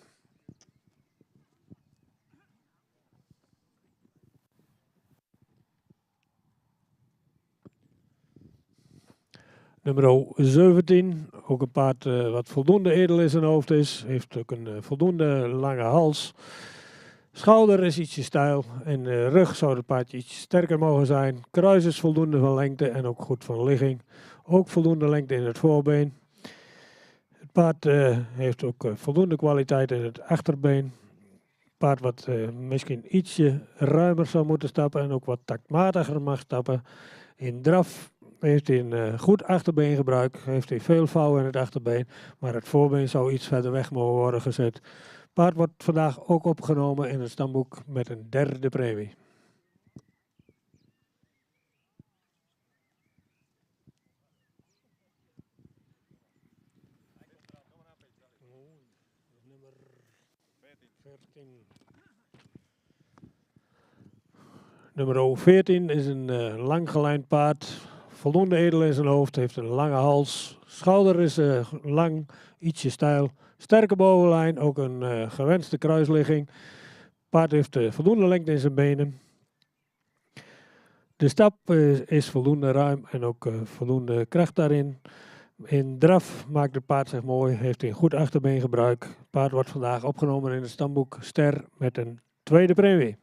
Nummer 17, ook een paard wat voldoende edel in zijn hoofd is. Heeft ook een voldoende lange hals. Schouder is ietsje steil en de rug zou het paardje iets sterker mogen zijn. Kruis is voldoende van lengte en ook goed van ligging. Ook voldoende lengte in het voorbeen. Het paard heeft ook voldoende kwaliteit in het achterbeen. Het paard wat misschien ietsje ruimer zou moeten stappen en ook wat taktmatiger mag stappen. In draf heeft hij een goed achterbeengebruik, heeft hij veel vouw in het achterbeen, maar het voorbeen zou iets verder weg mogen worden gezet. Het paard wordt vandaag ook opgenomen in het stamboek met een 3e premie. Nummer 14 is een langgelijnd paard. Voldoende edel in zijn hoofd, heeft een lange hals. Schouder is lang, ietsje steil. Sterke bovenlijn, ook een gewenste kruisligging. Paard heeft voldoende lengte in zijn benen. De stap is voldoende ruim en ook voldoende kracht daarin. In draf maakt het paard zich mooi, heeft hij een goed achterbeengebruik. Het paard wordt vandaag opgenomen in het stamboek Ster met een 2e premie.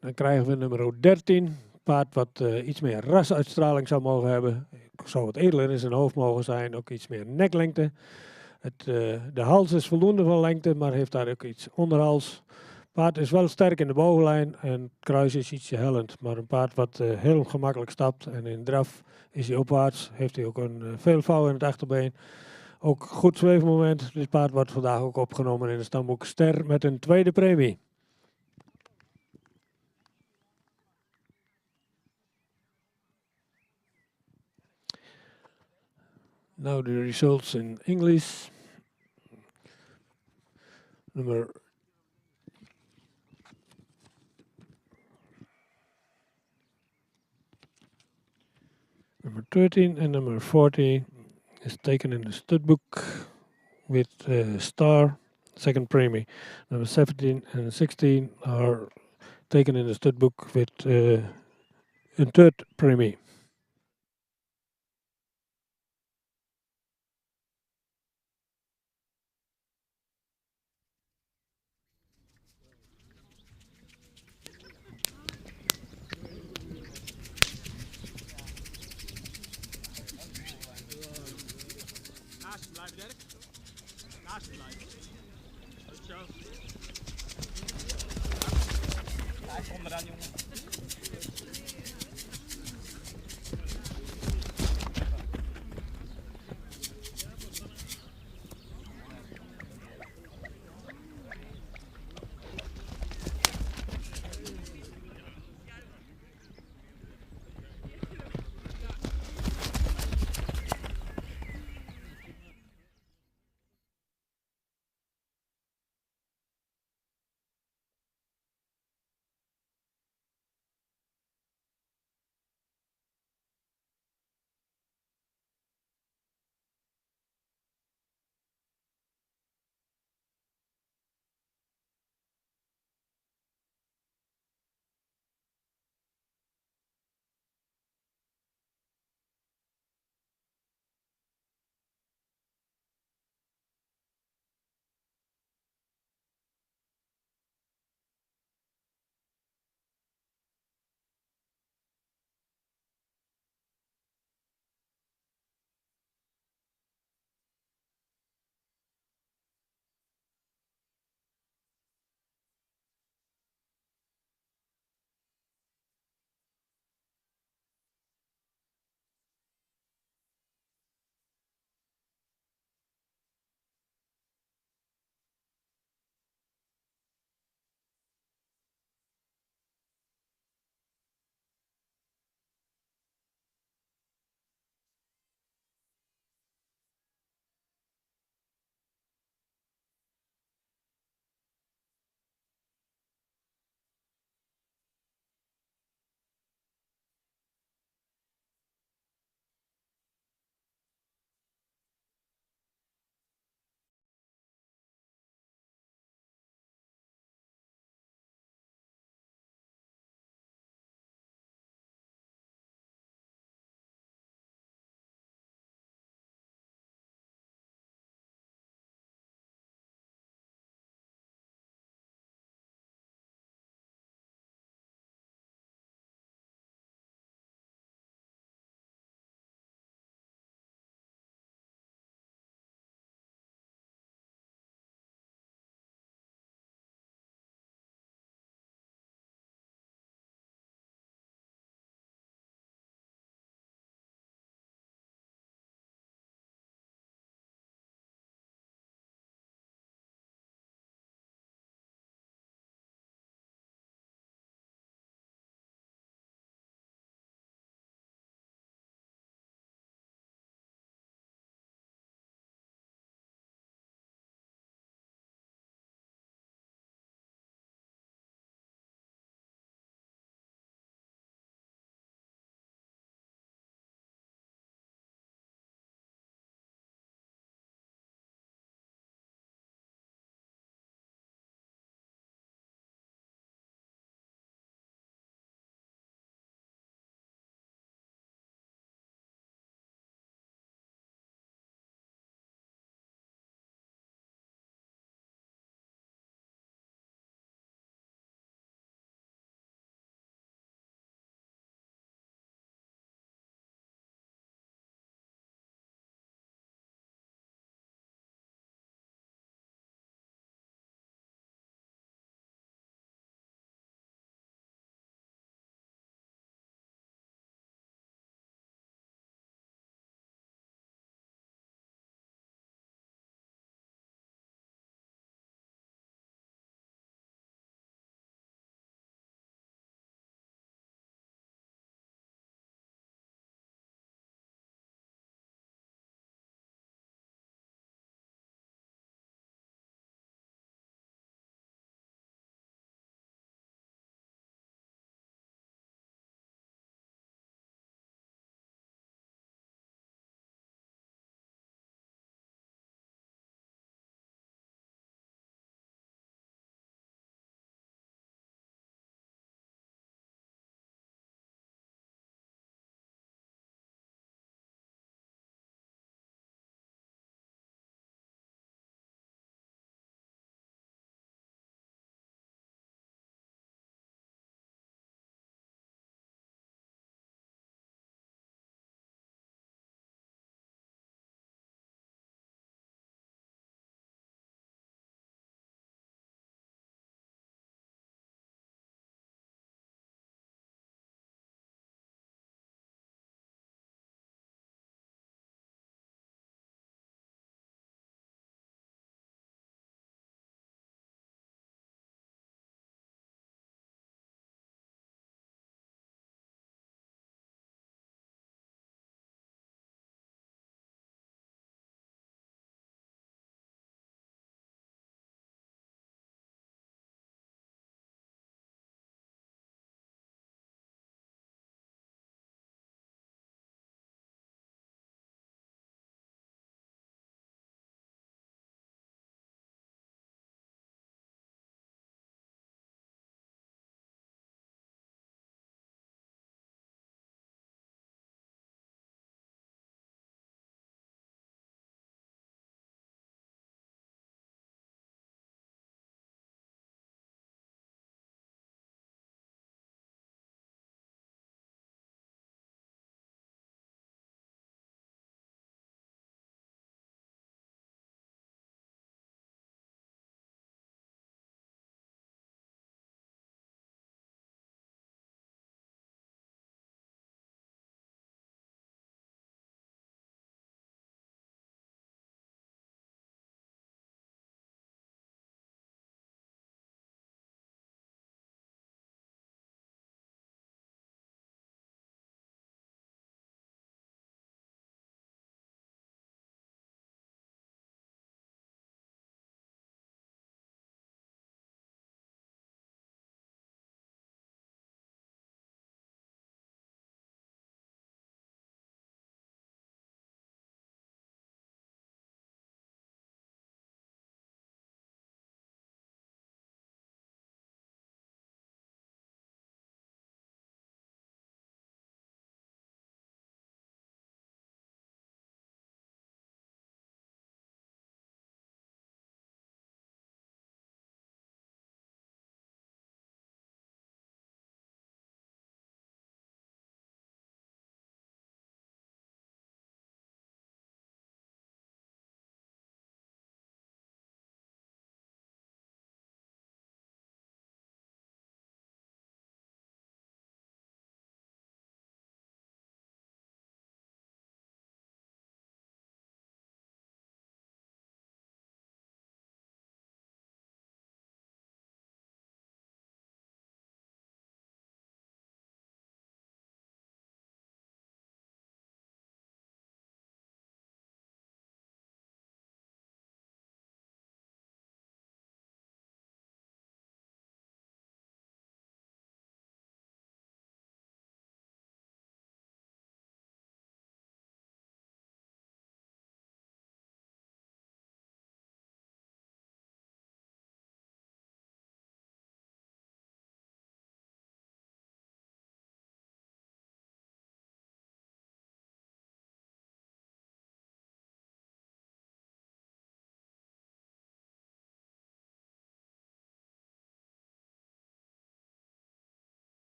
Dan krijgen we nummer 13. Paard wat iets meer rasuitstraling zou mogen hebben. Zou wat edeler in zijn hoofd mogen zijn. Ook iets meer neklengte. De hals is voldoende van lengte, maar heeft daar ook iets onderhals. Paard is wel sterk in de bovenlijn en het kruis is ietsje hellend. Maar een paard wat heel gemakkelijk stapt en in draf is hij opwaarts. Heeft hij ook een veel vouw in het achterbeen. Ook goed zweefmoment. Dit paard wordt vandaag ook opgenomen in het stamboek Ster met een 2e premie. Now the results in English. Number 13 and number 40 is taken in the stud book with star, 2nd premie. Number 17 and 16 are taken in the stud book with a 3rd premie. Naast je blijven, Dirk. Naast je blijven. Goed zo. Blijf onderaan, jongen.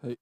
Hey.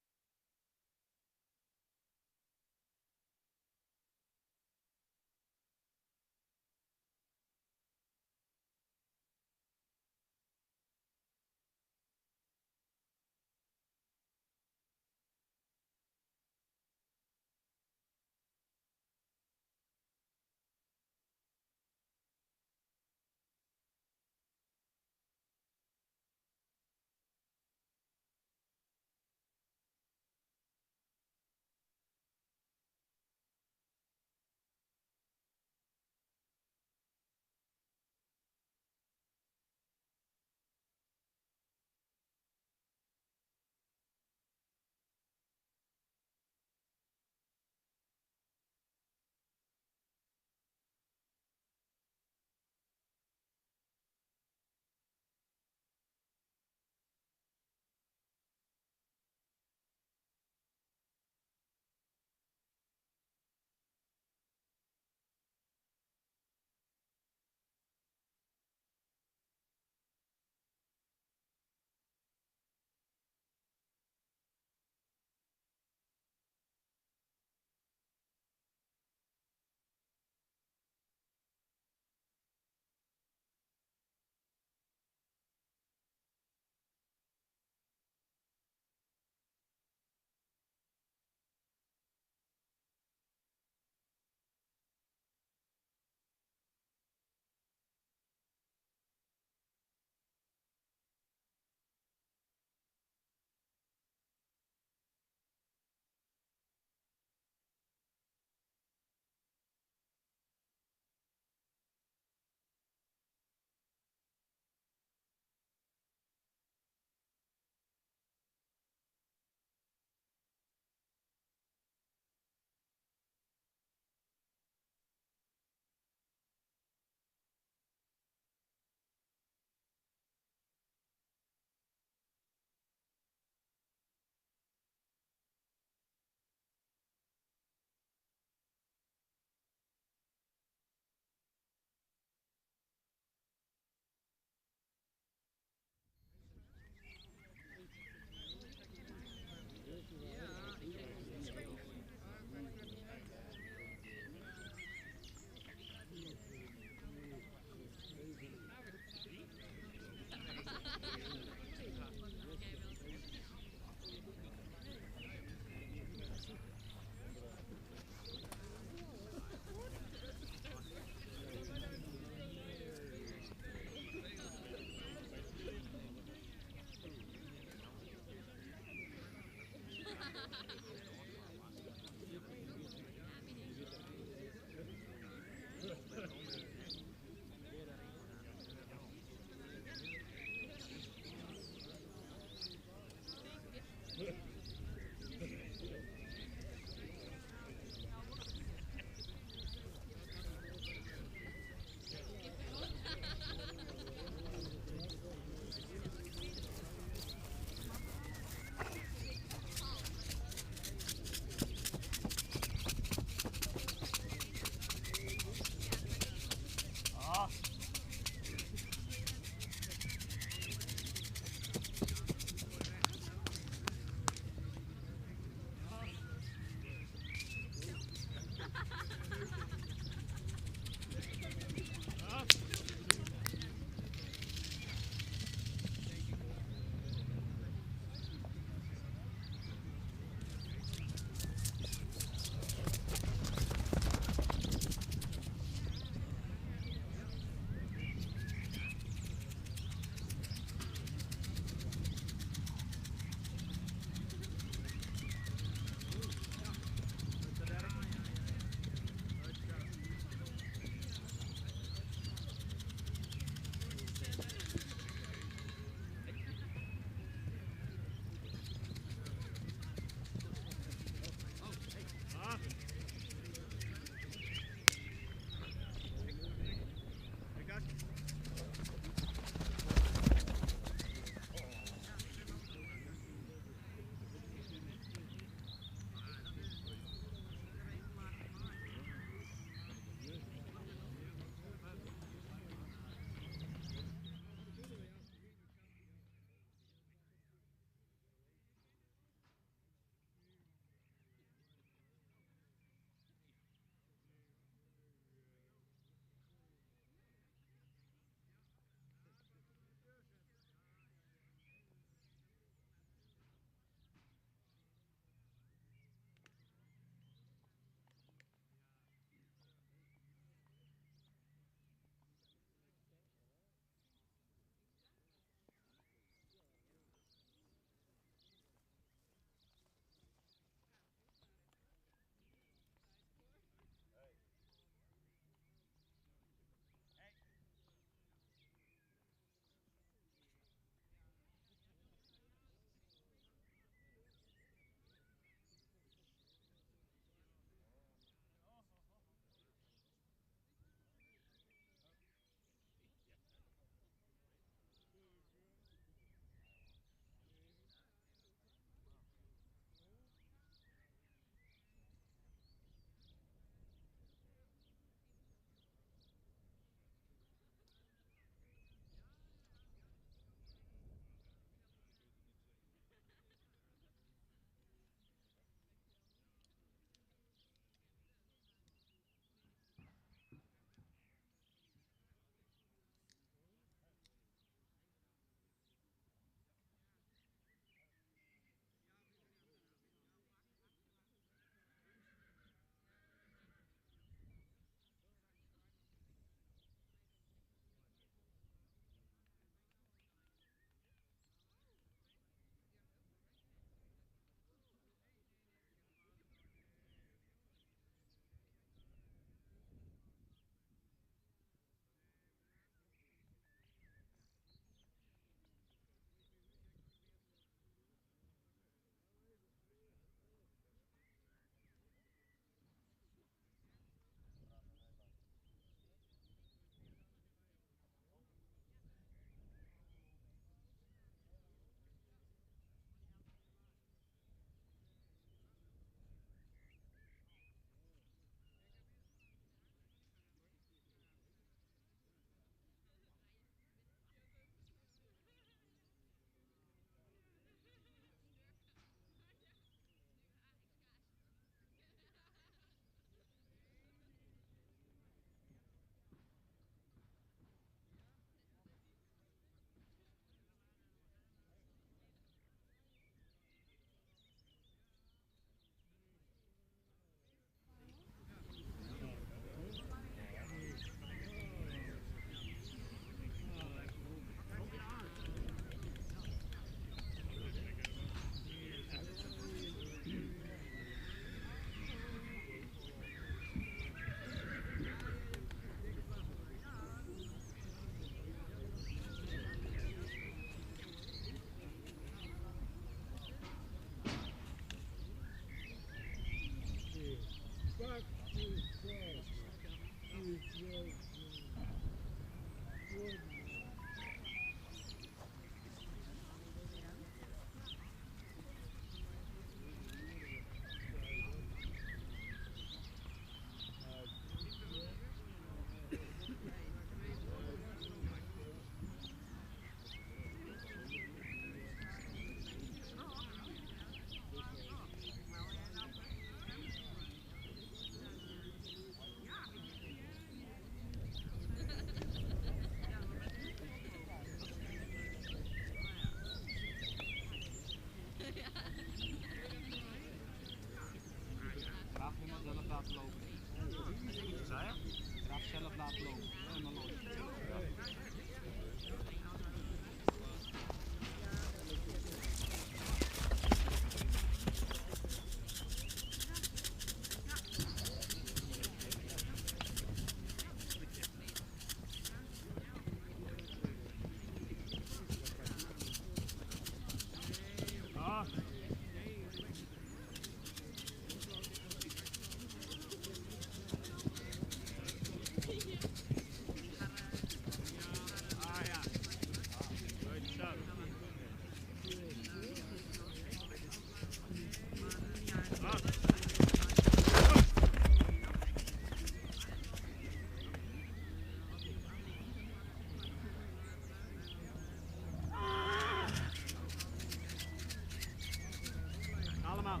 allemaal.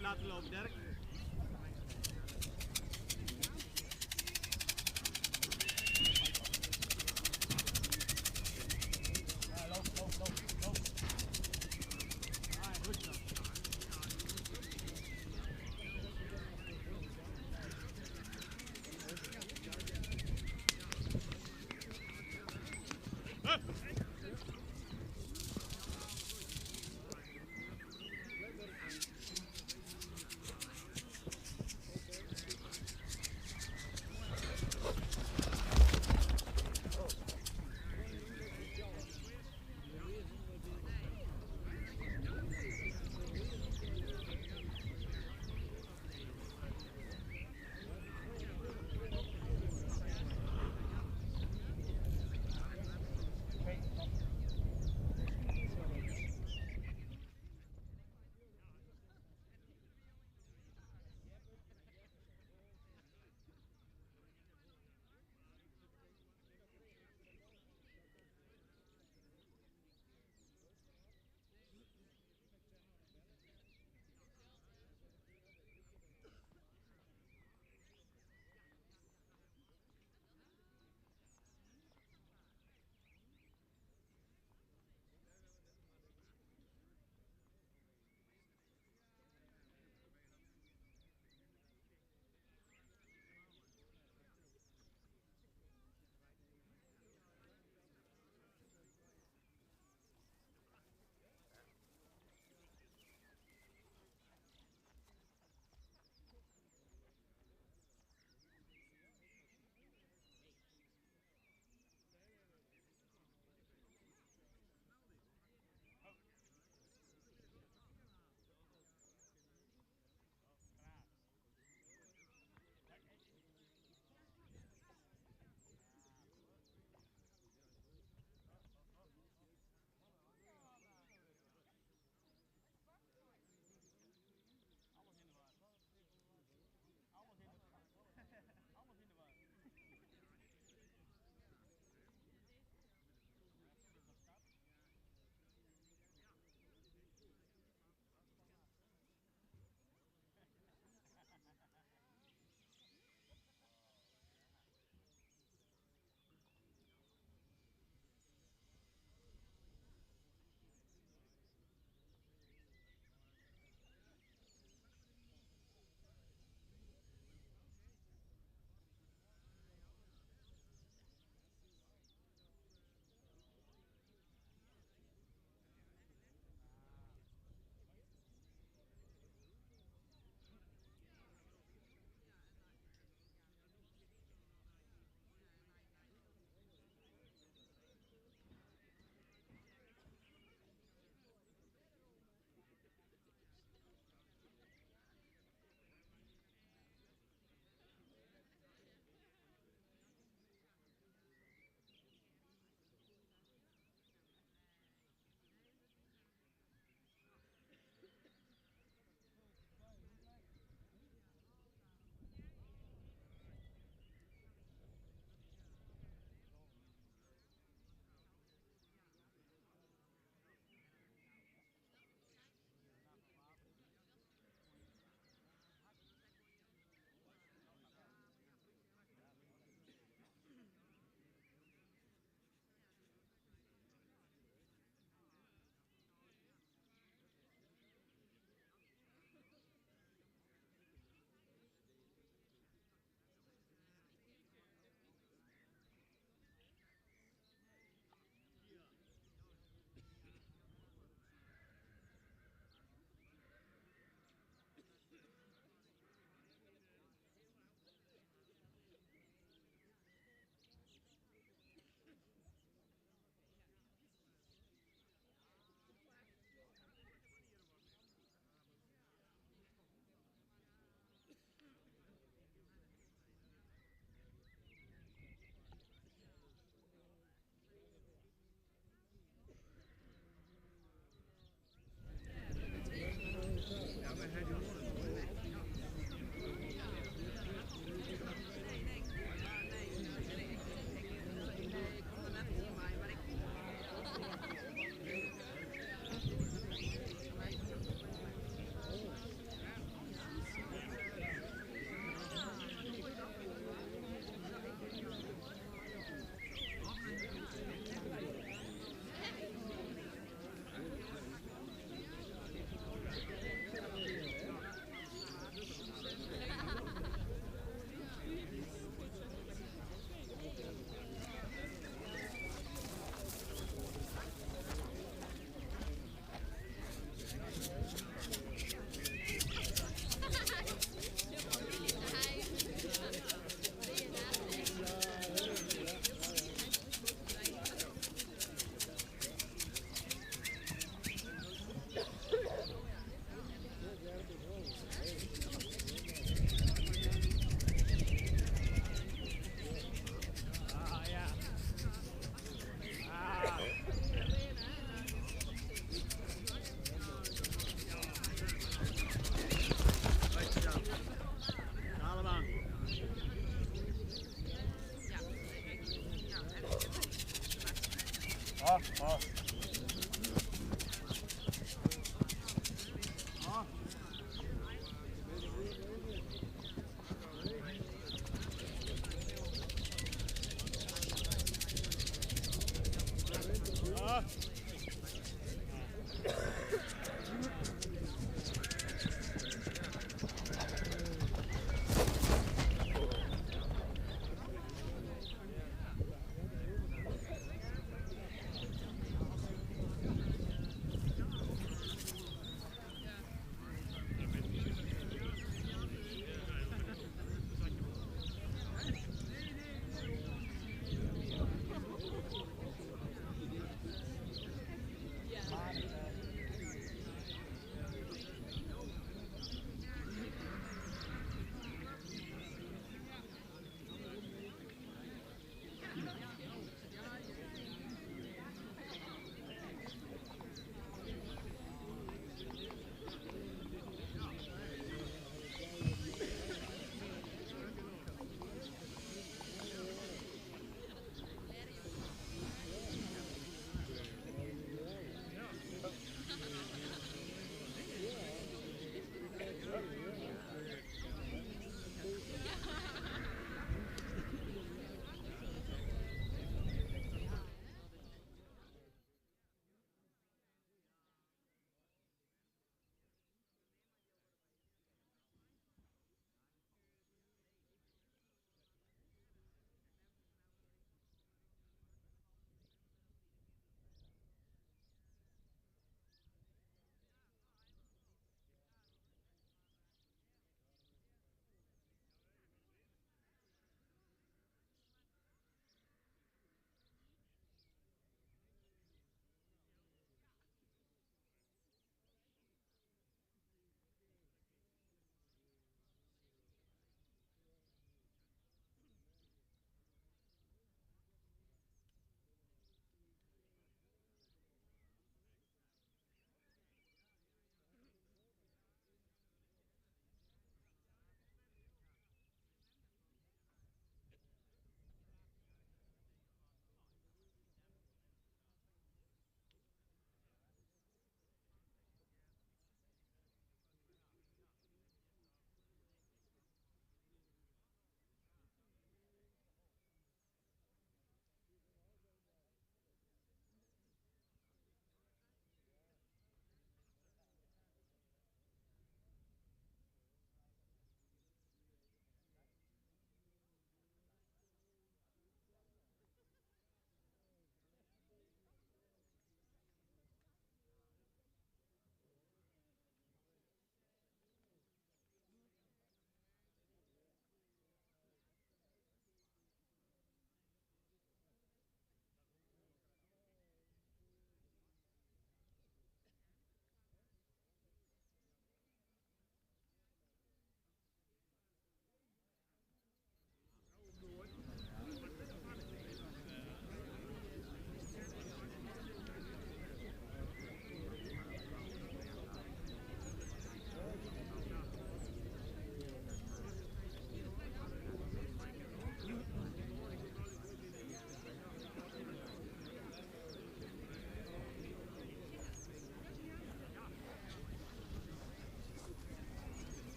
Laten lopen, Dirk. Ja, loop. Ah, goed zo.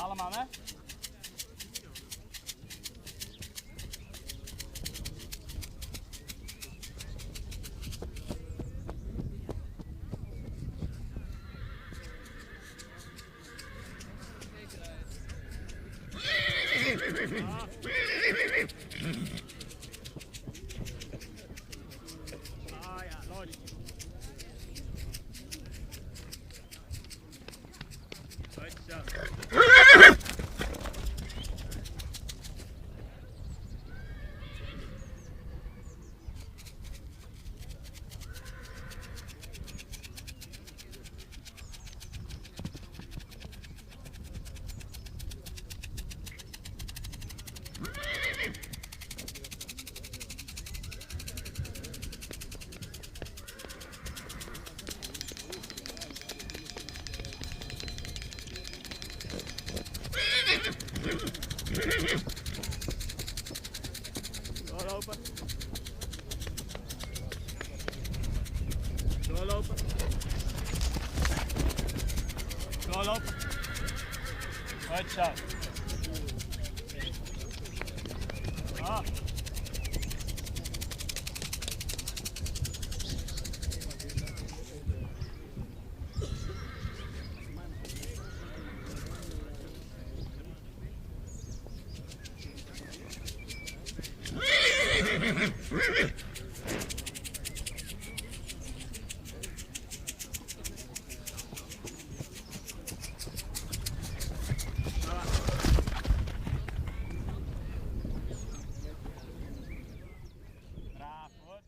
Allemaal, hè? Doorlopen. Doorlopen. Doorlopen. Goed zo. Ah. Braaf hoor.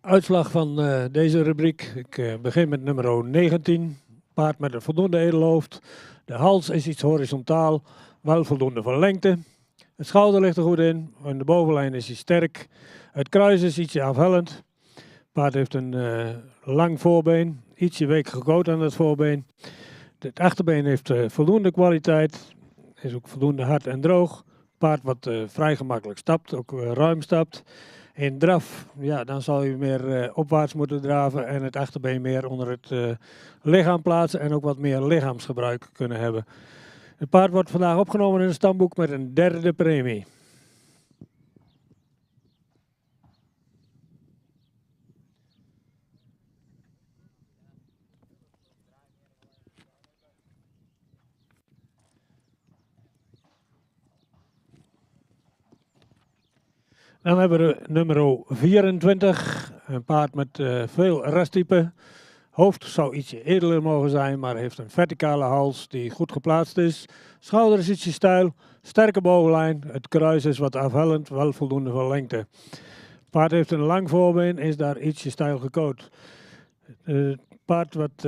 Uitslag van deze rubriek. Ik begin met nummer 19. Paard met een voldoende edelhoofd. De hals is iets horizontaal, wel voldoende van lengte. Het schouder ligt er goed in. En de bovenlijn is hij sterk. Het kruis is ietsje afhellend. Het paard heeft een lang voorbeen. Ietsje week gekoot aan het voorbeen. Het achterbeen heeft voldoende kwaliteit. Is ook voldoende hard en droog. Paard wat vrij gemakkelijk stapt, ook ruim stapt. In draf, ja, dan zal je meer opwaarts moeten draven en het achterbeen meer onder het lichaam plaatsen en ook wat meer lichaamsgebruik kunnen hebben. Het paard wordt vandaag opgenomen in het stamboek met een derde premie. Dan hebben we nummer 24, een paard met veel resttype. Hoofd zou ietsje edeler mogen zijn, maar heeft een verticale hals die goed geplaatst is. Schouder is ietsje steil, sterke bovenlijn. Het kruis is wat afhellend, wel voldoende van lengte. Paard heeft een lang voorbeen, is daar ietsje steil gecoat. Paard wat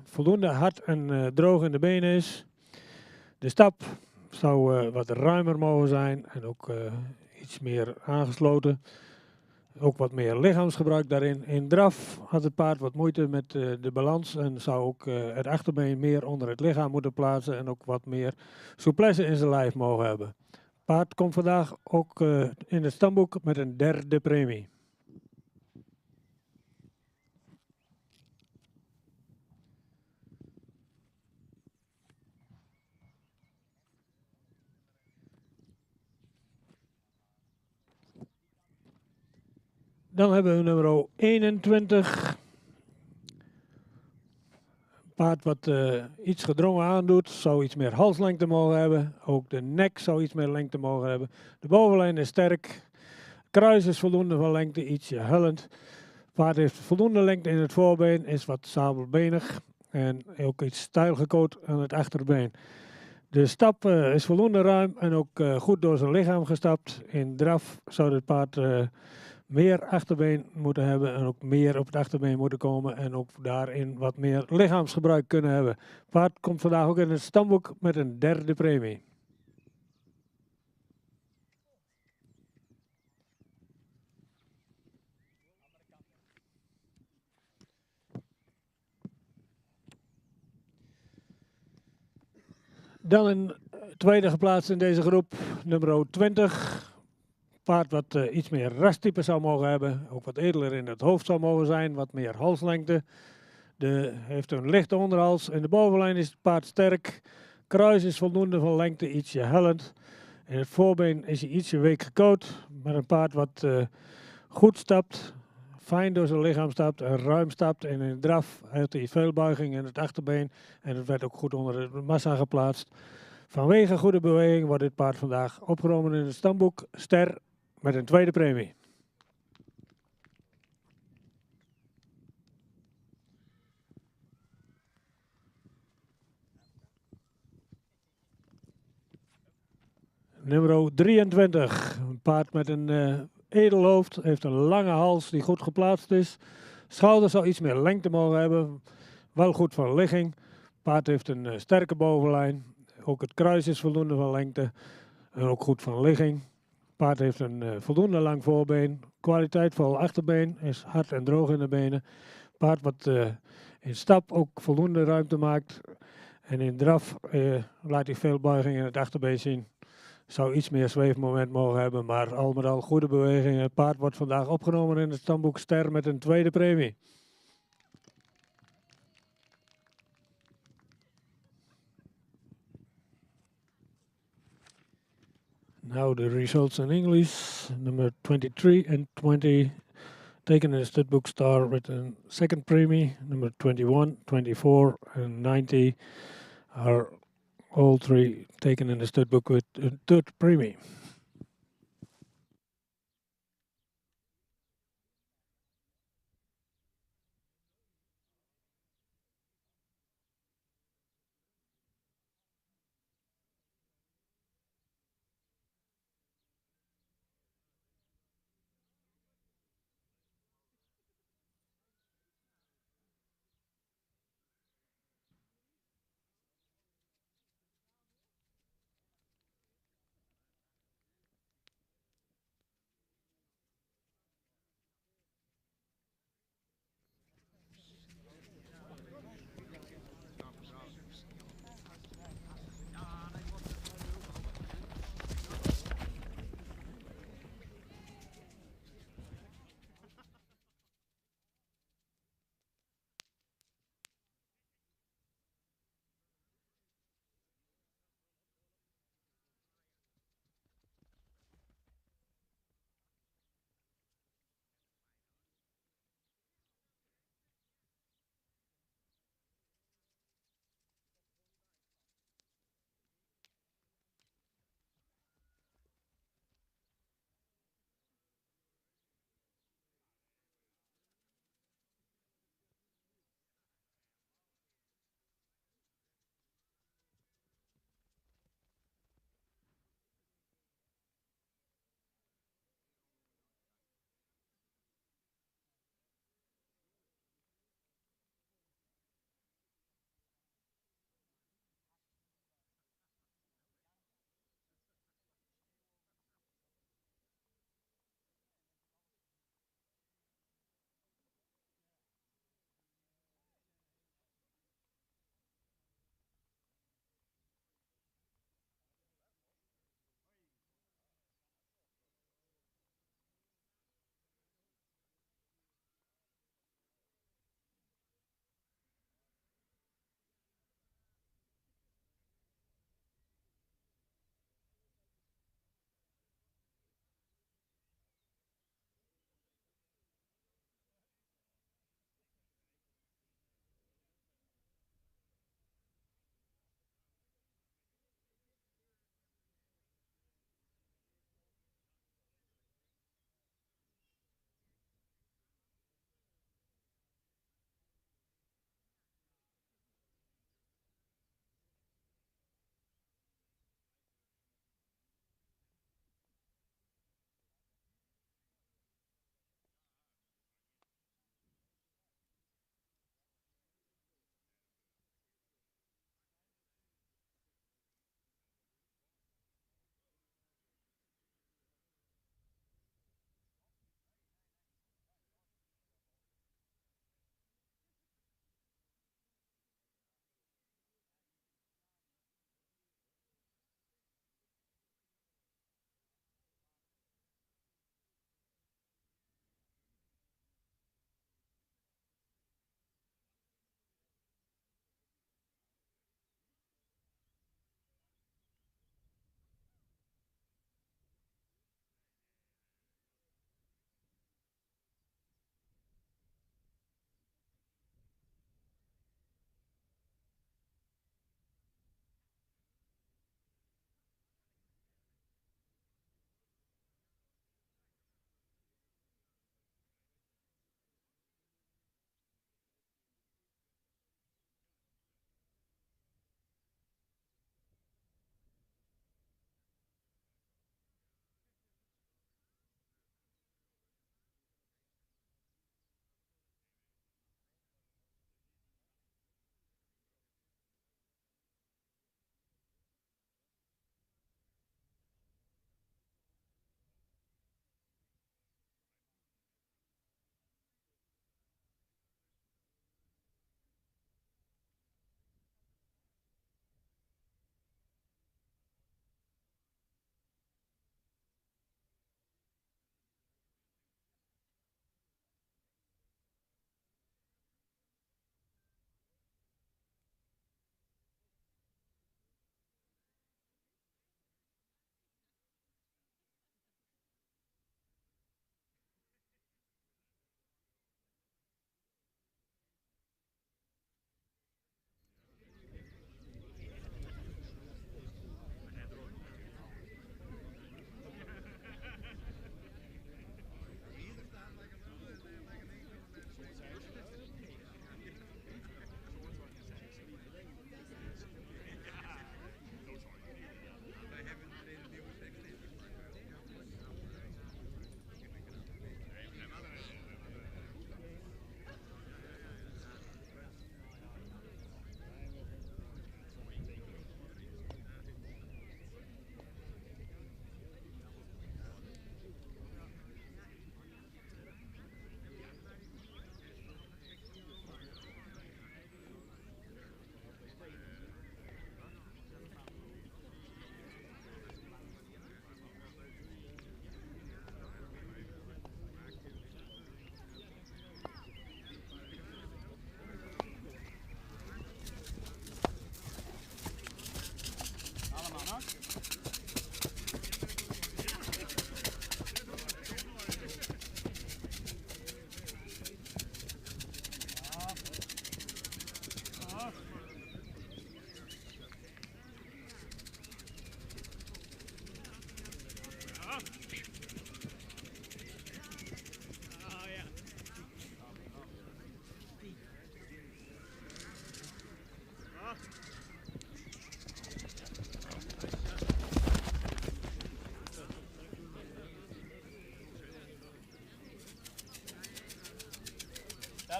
voldoende hard en droog in de benen is. De stap zou wat ruimer mogen zijn en ook iets meer aangesloten. Ook wat meer lichaamsgebruik daarin. In draf had het paard wat moeite met de balans en zou ook het achterbeen meer onder het lichaam moeten plaatsen en ook wat meer souplesse in zijn lijf mogen hebben. Paard komt vandaag ook in het stamboek met een derde premie. Dan hebben we nummer 21. Paard wat iets gedrongen aandoet, zou iets meer halslengte mogen hebben. Ook de nek zou iets meer lengte mogen hebben. De bovenlijn is sterk. Kruis is voldoende van lengte, ietsje hellend. Paard heeft voldoende lengte in het voorbeen, is wat sabelbenig. En ook iets stijl gecoat aan het achterbeen. De stap is voldoende ruim en ook goed door zijn lichaam gestapt. In draf zou het paard meer achterbeen moeten hebben en ook meer op het achterbeen moeten komen en ook daarin wat meer lichaamsgebruik kunnen hebben. Paard komt vandaag ook in het stamboek met een derde premie. Dan een tweede geplaatst in deze groep, nummer 20. Paard wat iets meer resttype zou mogen hebben, ook wat edeler in het hoofd zou mogen zijn, wat meer halslengte. Heeft een lichte onderhals. In de bovenlijn is het paard sterk. Kruis is voldoende van lengte, ietsje hellend. In het voorbeen is hij ietsje week gecoat, maar een paard wat goed stapt, fijn door zijn lichaam stapt en ruim stapt. En in de draf heeft hij veel buiging in het achterbeen en het werd ook goed onder de massa geplaatst. Vanwege goede beweging wordt dit paard vandaag opgenomen in het stamboek Ster met een tweede premie. Nummer 23, een paard met een edelhoofd, heeft een lange hals die goed geplaatst is. Schouder zou iets meer lengte mogen hebben, wel goed van ligging. Paard heeft een sterke bovenlijn, ook het kruis is voldoende van lengte en ook goed van ligging. Paard heeft een voldoende lang voorbeen, kwaliteitvol achterbeen, is hard en droog in de benen. Paard wat in stap ook voldoende ruimte maakt en in draf laat hij veel buiging in het achterbeen zien. Zou iets meer zweefmoment mogen hebben, maar al met al goede beweging. Het paard wordt vandaag opgenomen in het stamboek Ster met een tweede premie. Now the results in English. Number 23 and 20 taken in the studbook Star with a second premie. Number 21, 24 and 90 are all three taken in the studbook with a third premie.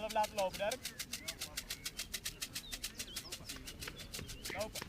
even laten lopen, Dirk. Lopen.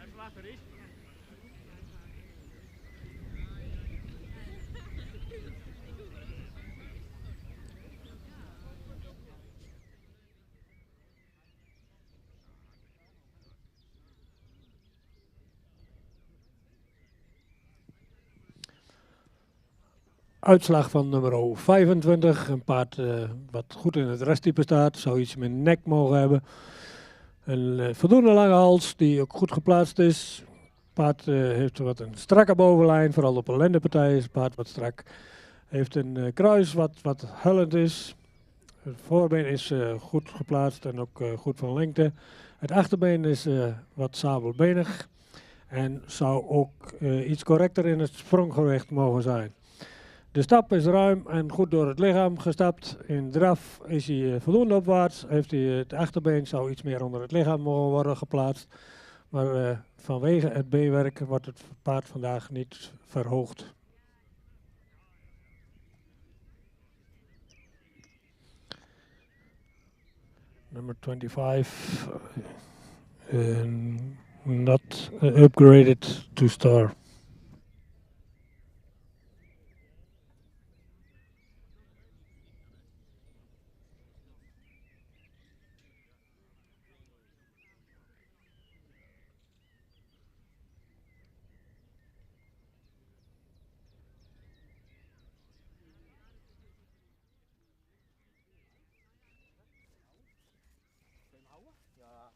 Even wachten, Ries. Uitslag van nummer 25. Een paard wat goed in het resttype staat. Zou iets meer nek mogen hebben. Een voldoende lange hals die ook goed geplaatst is. Het paard heeft wat een strakke bovenlijn. Vooral op een lendenpartij is het paard wat strak. Heeft een kruis wat hullend is. Het voorbeen is goed geplaatst en ook goed van lengte. Het achterbeen is wat sabelbenig. En zou ook iets correcter in het spronggewicht mogen zijn. De stap is ruim en goed door het lichaam gestapt. In draf is hij voldoende opwaarts. Heeft hij het achterbeen zou iets meer onder het lichaam mogen worden geplaatst. Maar vanwege het beenwerk wordt het paard vandaag niet verhoogd. Number 25. Not upgraded to star. Ja.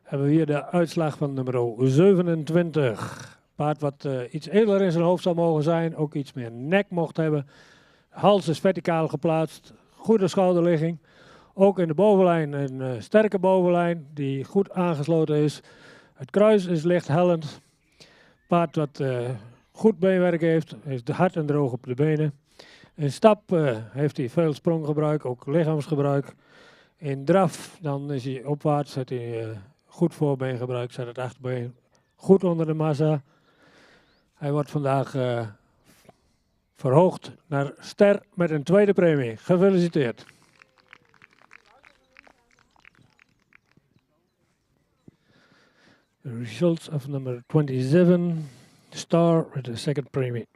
hebben we hier de uitslag van nummer 27. Paard wat iets eerder in zijn hoofd zou mogen zijn, ook iets meer nek mocht hebben. Hals is verticaal geplaatst, goede schouderligging. Ook in de bovenlijn een sterke bovenlijn die goed aangesloten is. Het kruis is licht hellend. Paard wat goed beenwerk heeft, is hard en droog op de benen. In stap heeft hij veel spronggebruik, ook lichaamsgebruik. In draf dan is hij opwaarts, zet hij goed voorbeengebruik, zet het achterbeen goed onder de massa. Hij wordt vandaag verhoogd naar ster met een tweede premie. Gefeliciteerd. The results of number 27, star with the second premie.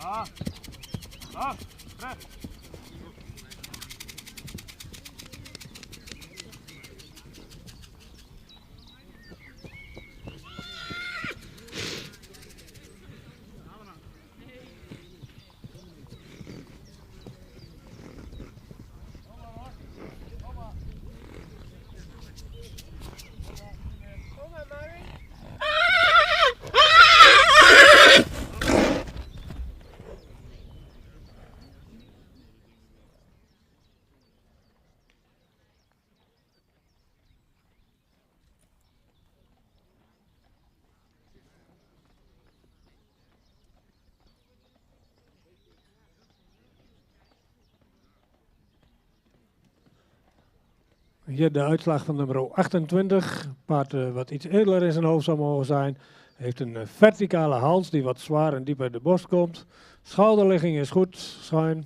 Ah. Ah. Terug. Hier de uitslag van nummer 28. Paard wat iets edeler in zijn hoofd zou mogen zijn. Heeft een verticale hals die wat zwaar en diep uit de borst komt. Schouderligging is goed, schuin.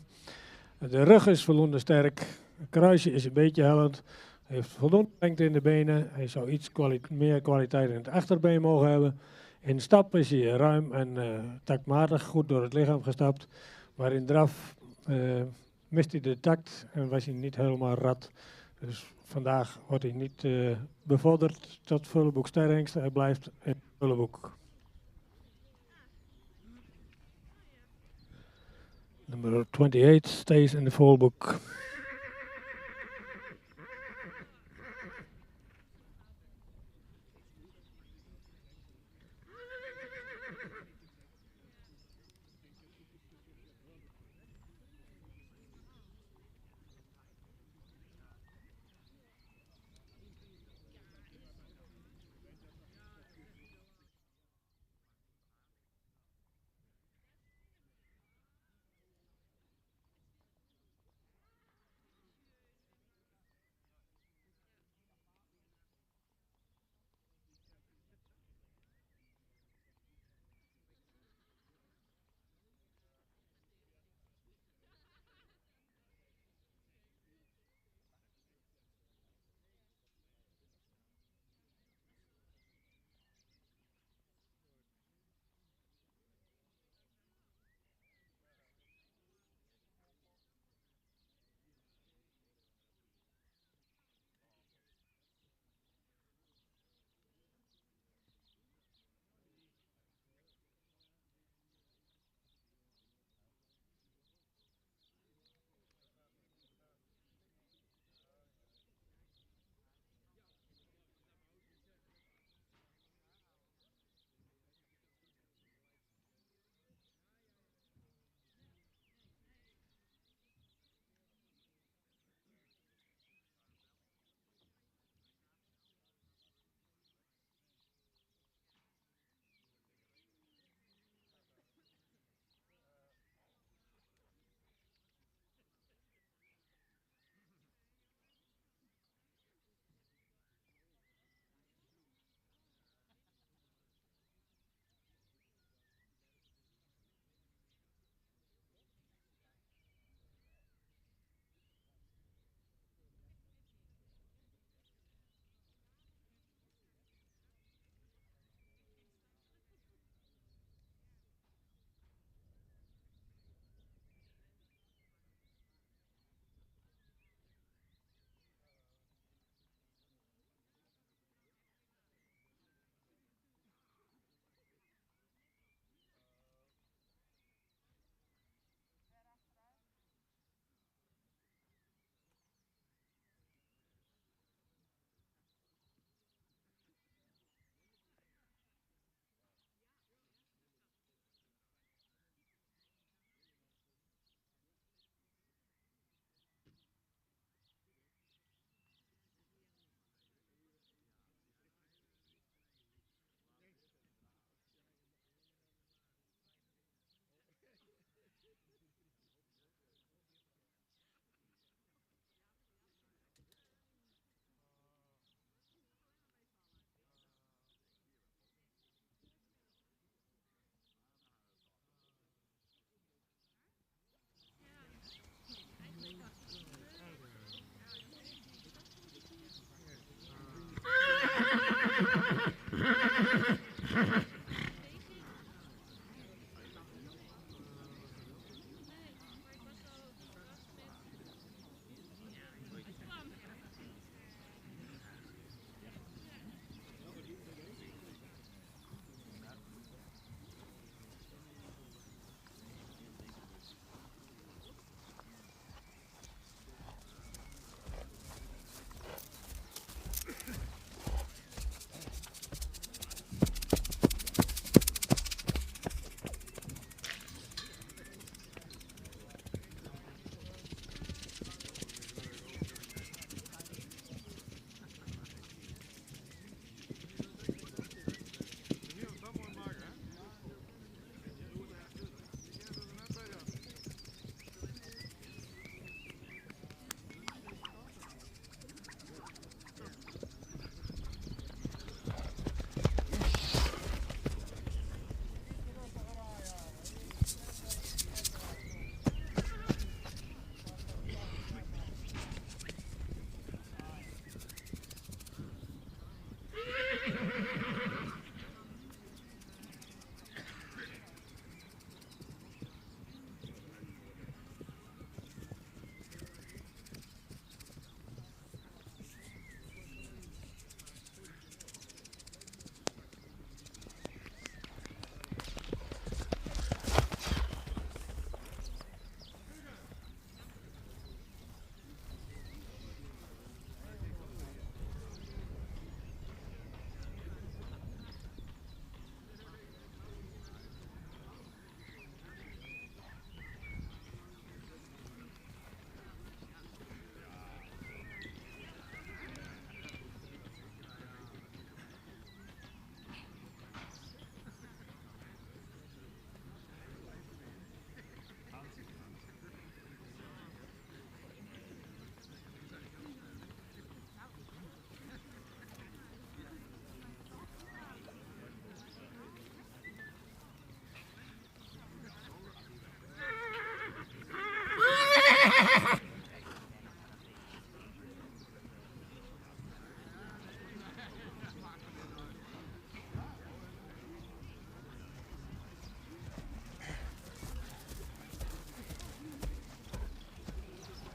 De rug is voldoende sterk. Het kruisje is een beetje hellend. Heeft voldoende lengte in de benen. Hij zou iets meer kwaliteit in het achterbeen mogen hebben. In stap is hij ruim en taktmatig goed door het lichaam gestapt. Maar in draf mist hij de takt en was hij niet helemaal rad. Dus vandaag wordt hij niet bevorderd tot Vulleboek Sterhengst. Hij blijft in het Vulleboek. Number 28 stays in the full book.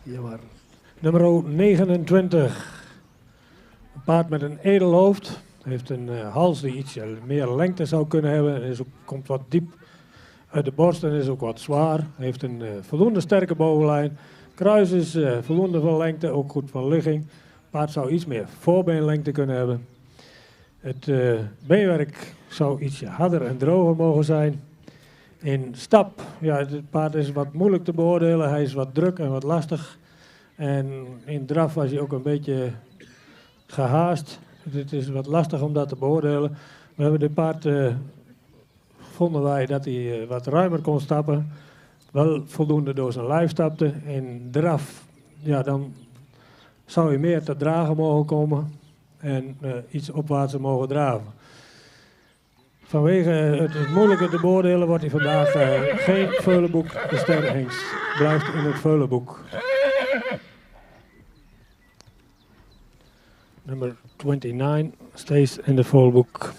Hier maar. Nummer 29. Een paard met een edelhoofd. Heeft een hals die iets meer lengte zou kunnen hebben. Komt wat diep uit de borst en is ook wat zwaar. Heeft een voldoende sterke bovenlijn. Kruis is voldoende van lengte, ook goed van ligging. Paard zou iets meer voorbeenlengte kunnen hebben. Het beenwerk zou ietsje harder en droger mogen zijn. In stap, ja, het paard is wat moeilijk te beoordelen. Hij is wat druk en wat lastig. En in draf was hij ook een beetje gehaast. Het is wat lastig om dat te beoordelen. We hebben dit paard, vonden wij dat hij wat ruimer kon stappen. Wel voldoende door zijn lijf stapte. In draf, ja, dan zou hij meer te dragen mogen komen. En iets opwaartser mogen draven. Vanwege het moeilijke te beoordelen wordt hij vandaag geen veulenboek. De sterrenhengst blijft in het veulenboek. Number 29 stays in the veulenboek.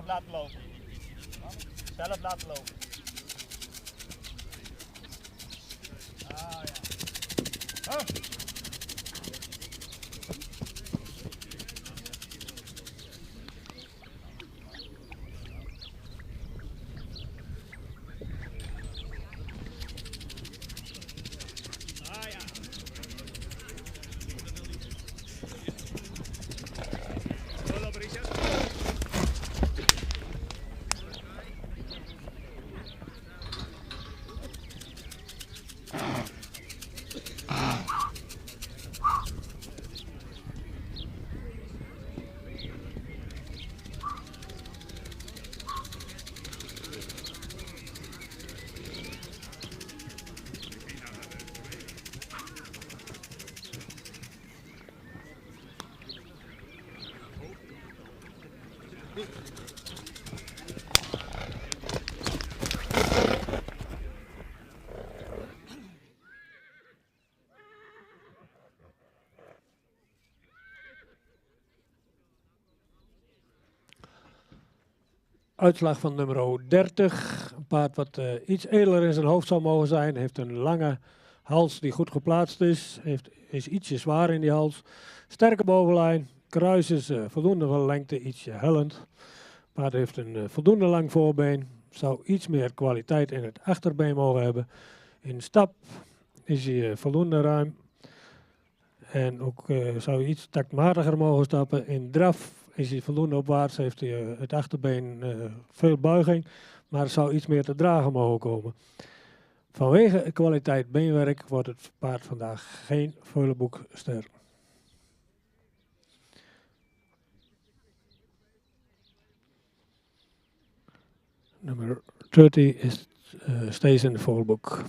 Zelf laten lopen. Zelf laten lopen. Ah ja. Huh? Ah ja. Hallo Richard. Uitslag van nummer 30. Een paard wat iets edeler in zijn hoofd zou mogen zijn. Heeft een lange hals die goed geplaatst is. Is ietsje zwaar in die hals. Sterke bovenlijn. Kruis is voldoende van lengte, ietsje hellend. Paard heeft een voldoende lang voorbeen. Zou iets meer kwaliteit in het achterbeen mogen hebben. In stap is hij voldoende ruim. En ook zou hij iets taktmatiger mogen stappen. In draf is hij voldoende opwaarts, heeft hij het achterbeen veel buiging. Maar er zou iets meer te dragen mogen komen. Vanwege kwaliteit beenwerk wordt het paard vandaag geen Veulenboekster. Nummer 30 is, stays in the full book.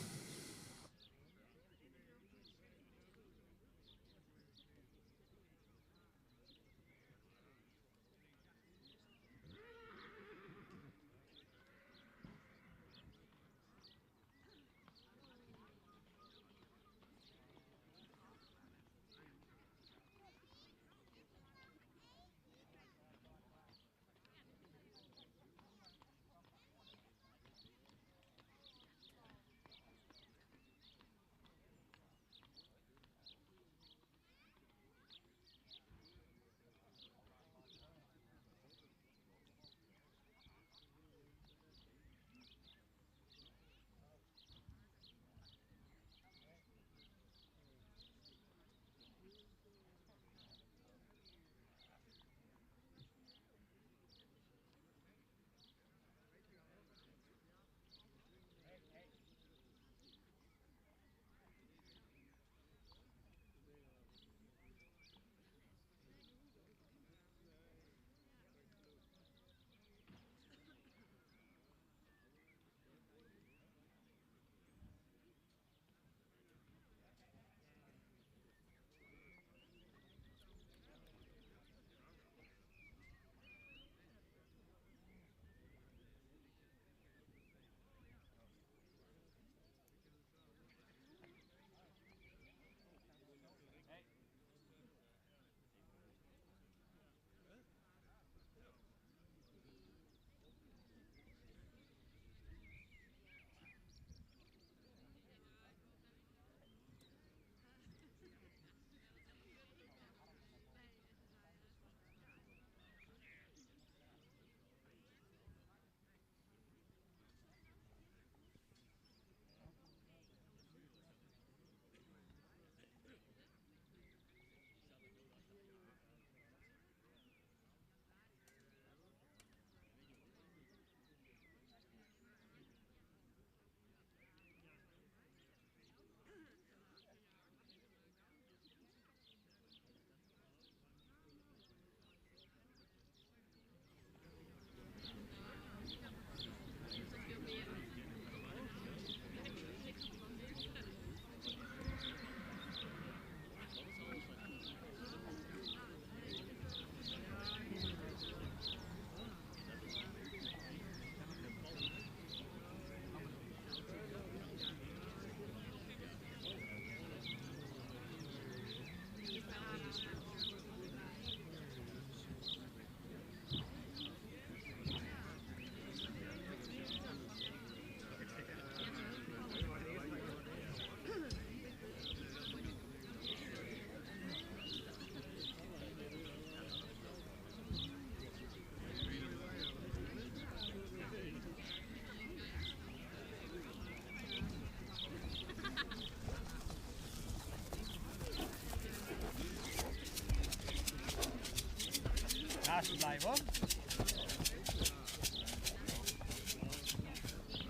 Hij won.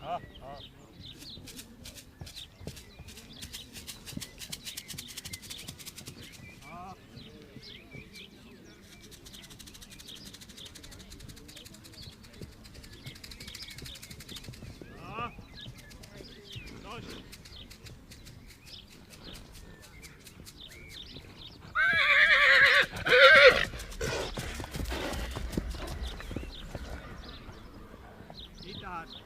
Ah, ah. Niet te hard.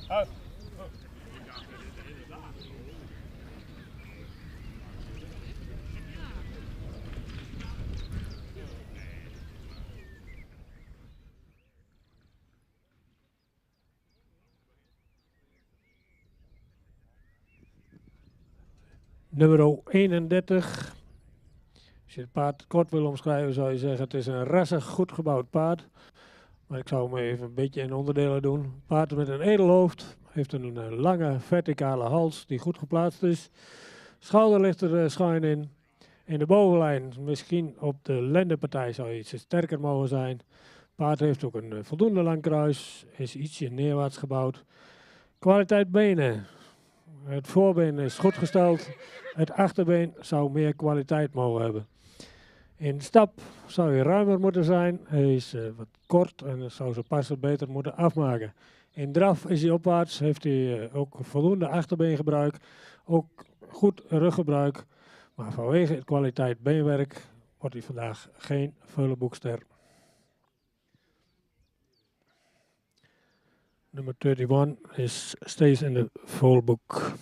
Oh. Nummer 31. Als je het paard kort wil omschrijven, zou je zeggen: het is een rassig, goed gebouwd paard. Maar ik zou hem even een beetje in onderdelen doen. Paard met een edelhoofd, heeft een lange verticale hals die goed geplaatst is. Schouder ligt er schuin in. In de bovenlijn, misschien op de lendenpartij, zou je iets sterker mogen zijn. Paard heeft ook een voldoende lang kruis, is ietsje neerwaarts gebouwd. Kwaliteit benen. Het voorbeen is goed gesteld. Het achterbeen zou meer kwaliteit mogen hebben. In stap zou hij ruimer moeten zijn. Hij is wat kort en zou zijn passer beter moeten afmaken. In draf is hij opwaarts, heeft hij ook voldoende achterbeengebruik. Ook goed ruggebruik. Maar vanwege het kwaliteit beenwerk wordt hij vandaag geen Veulenboekster. Nummer 31 is stays in the full book.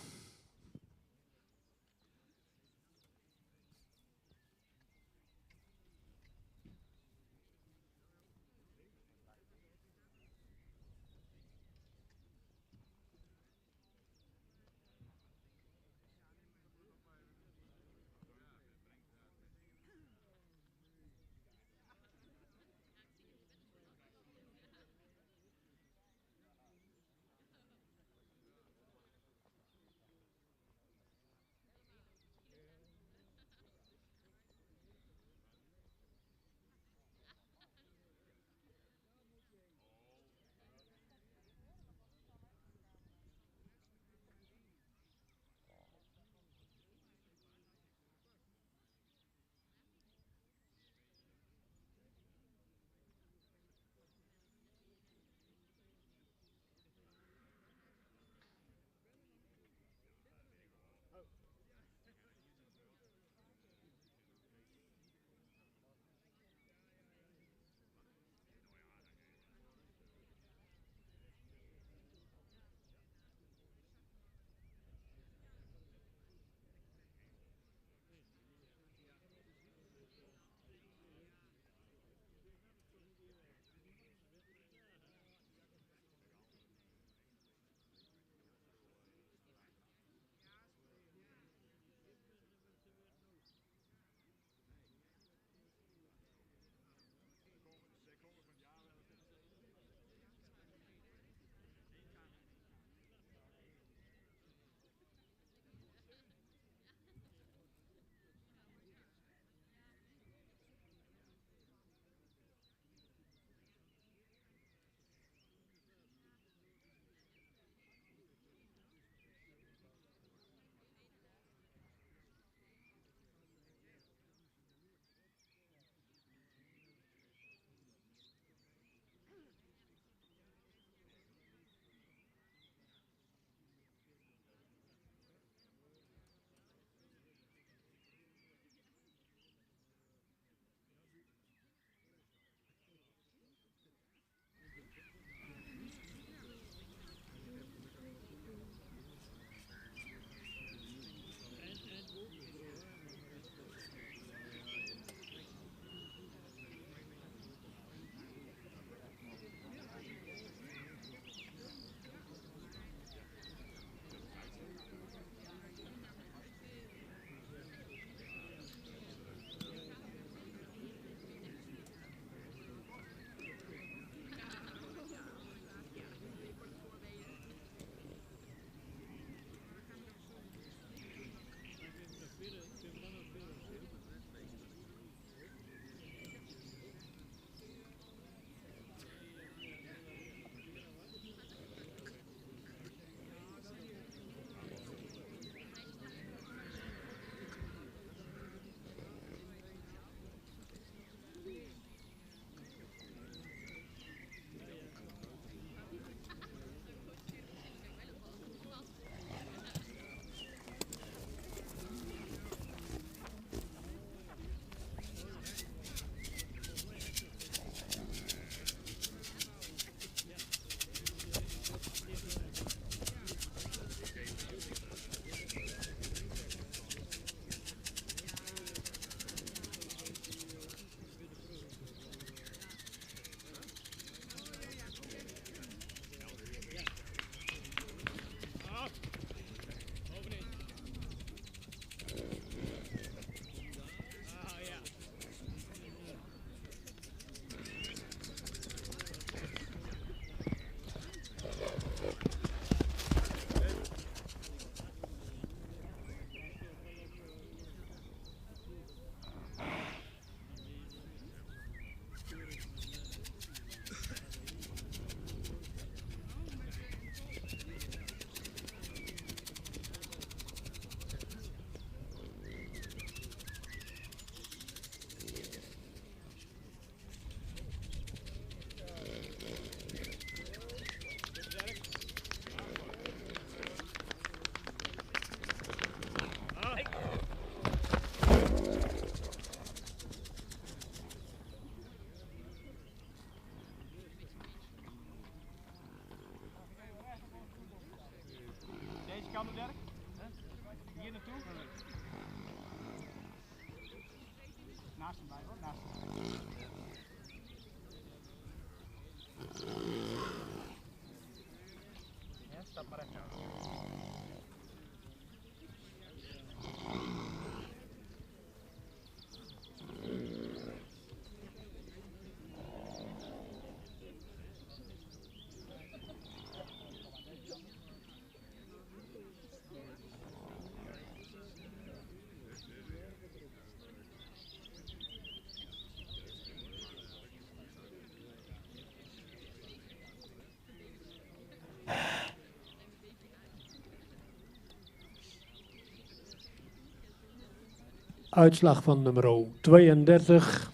Uitslag van nummer 32.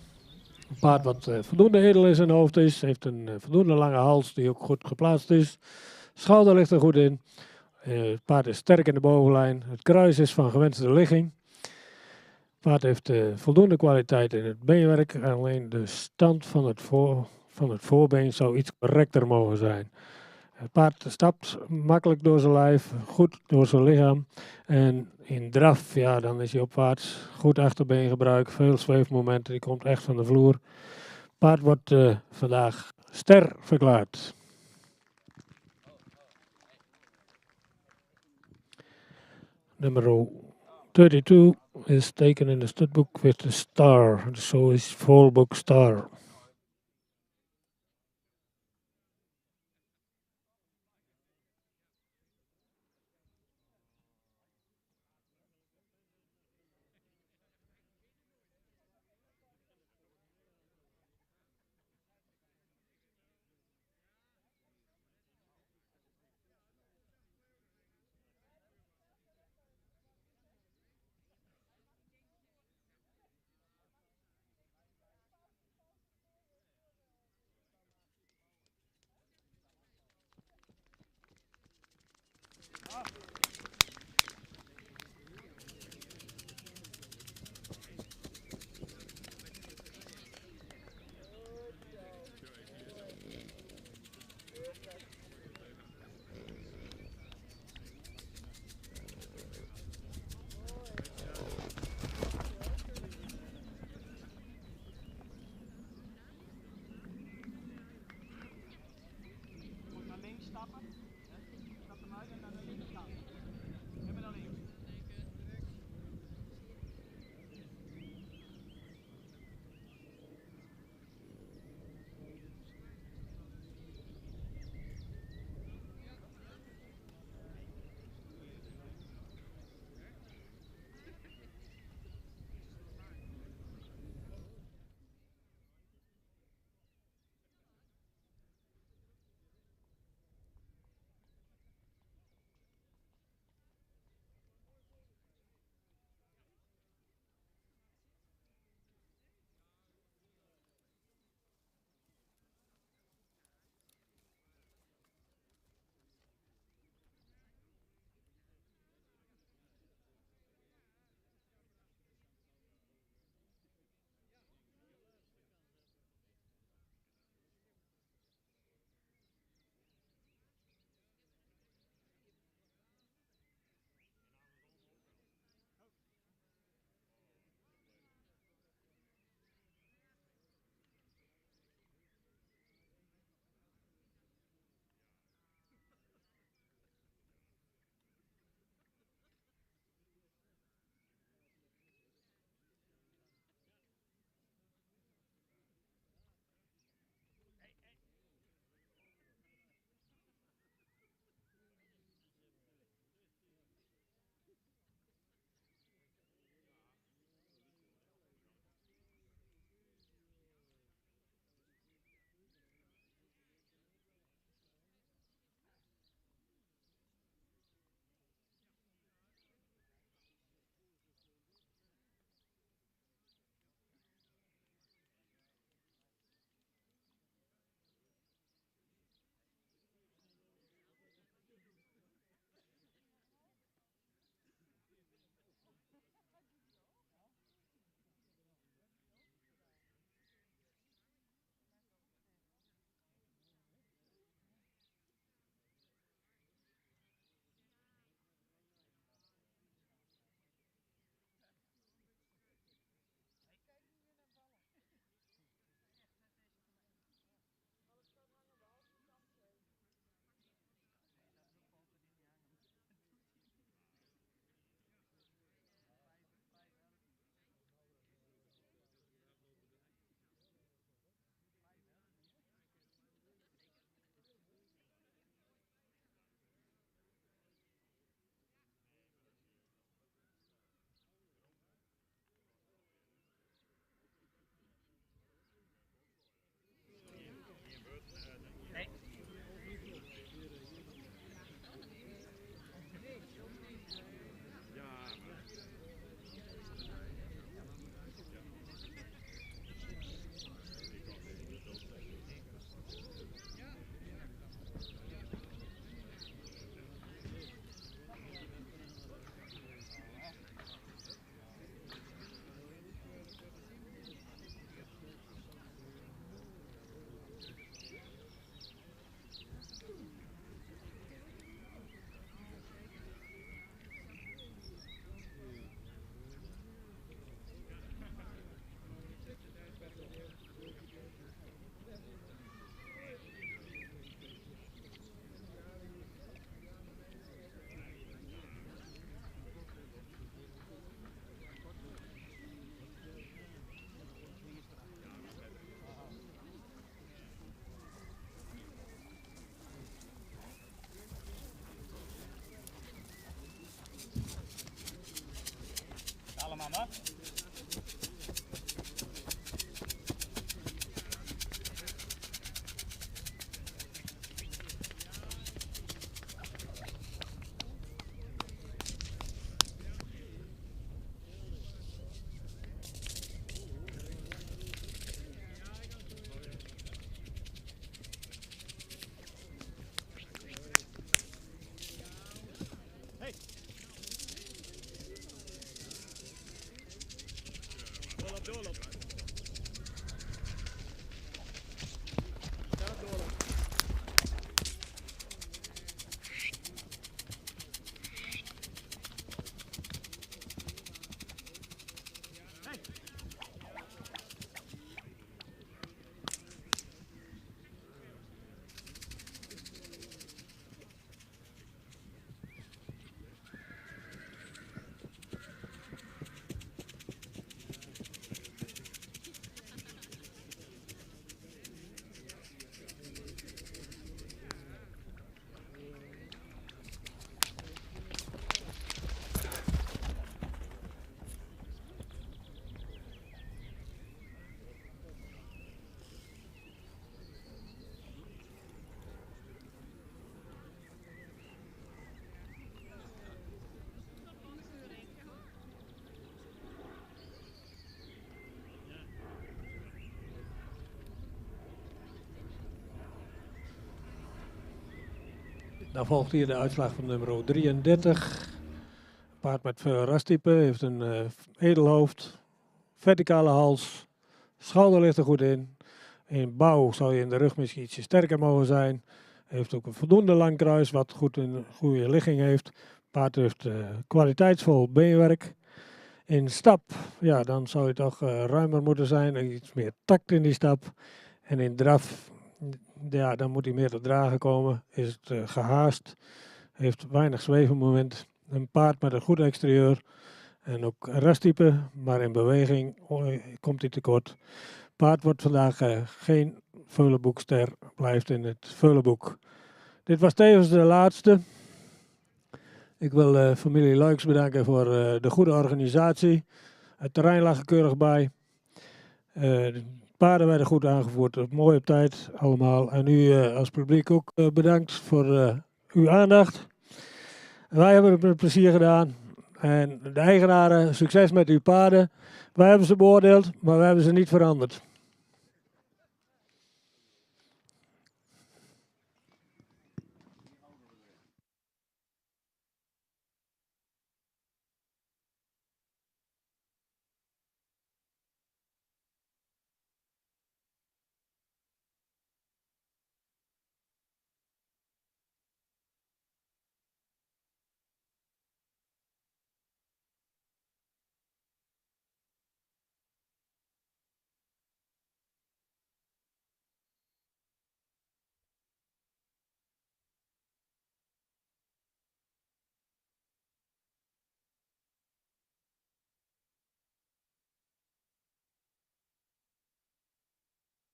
Een paard wat voldoende edel in zijn hoofd is. Heeft een voldoende lange hals die ook goed geplaatst is. Schouder ligt er goed in. Het paard is sterk in de bovenlijn. Het kruis is van gewenste ligging. Het paard heeft voldoende kwaliteit in het beenwerk. Alleen de stand van het voorbeen zou iets correcter mogen zijn. Het paard stapt makkelijk door zijn lijf, goed door zijn lichaam. En in draf, ja, dan is hij opwaarts. Goed achterbeengebruik, veel zweefmomenten, die komt echt van de vloer. Het paard wordt vandaag ster verklaard. Nummer 32 is taken in the studbook with a star. So is Volbook star. Dan volgt hier de uitslag van nummer 33. Paard met veel rastype, heeft een edelhoofd, verticale hals, schouder ligt er goed in. In bouw zou je in de rug misschien ietsje sterker mogen zijn. Heeft ook een voldoende lang kruis, wat goed een goede ligging heeft. Paard heeft kwaliteitsvol beenwerk. In stap, ja, dan zou je toch ruimer moeten zijn en iets meer tact in die stap. En in draf, ja, dan moet hij meer te dragen komen. Is het gehaast, heeft weinig zwevenmoment. Een paard met een goed exterieur en ook rastype, maar in beweging komt hij tekort. Paard wordt vandaag geen Veulenboekster, blijft in het Veulenboek. Dit was tevens de laatste. Ik wil familie Luiks bedanken voor de goede organisatie. Het terrein lag er keurig bij. De paarden werden goed aangevoerd, mooi op tijd allemaal. En u als publiek ook bedankt voor uw aandacht. Wij hebben het met plezier gedaan. En de eigenaren, succes met uw paarden. Wij hebben ze beoordeeld, maar we hebben ze niet veranderd.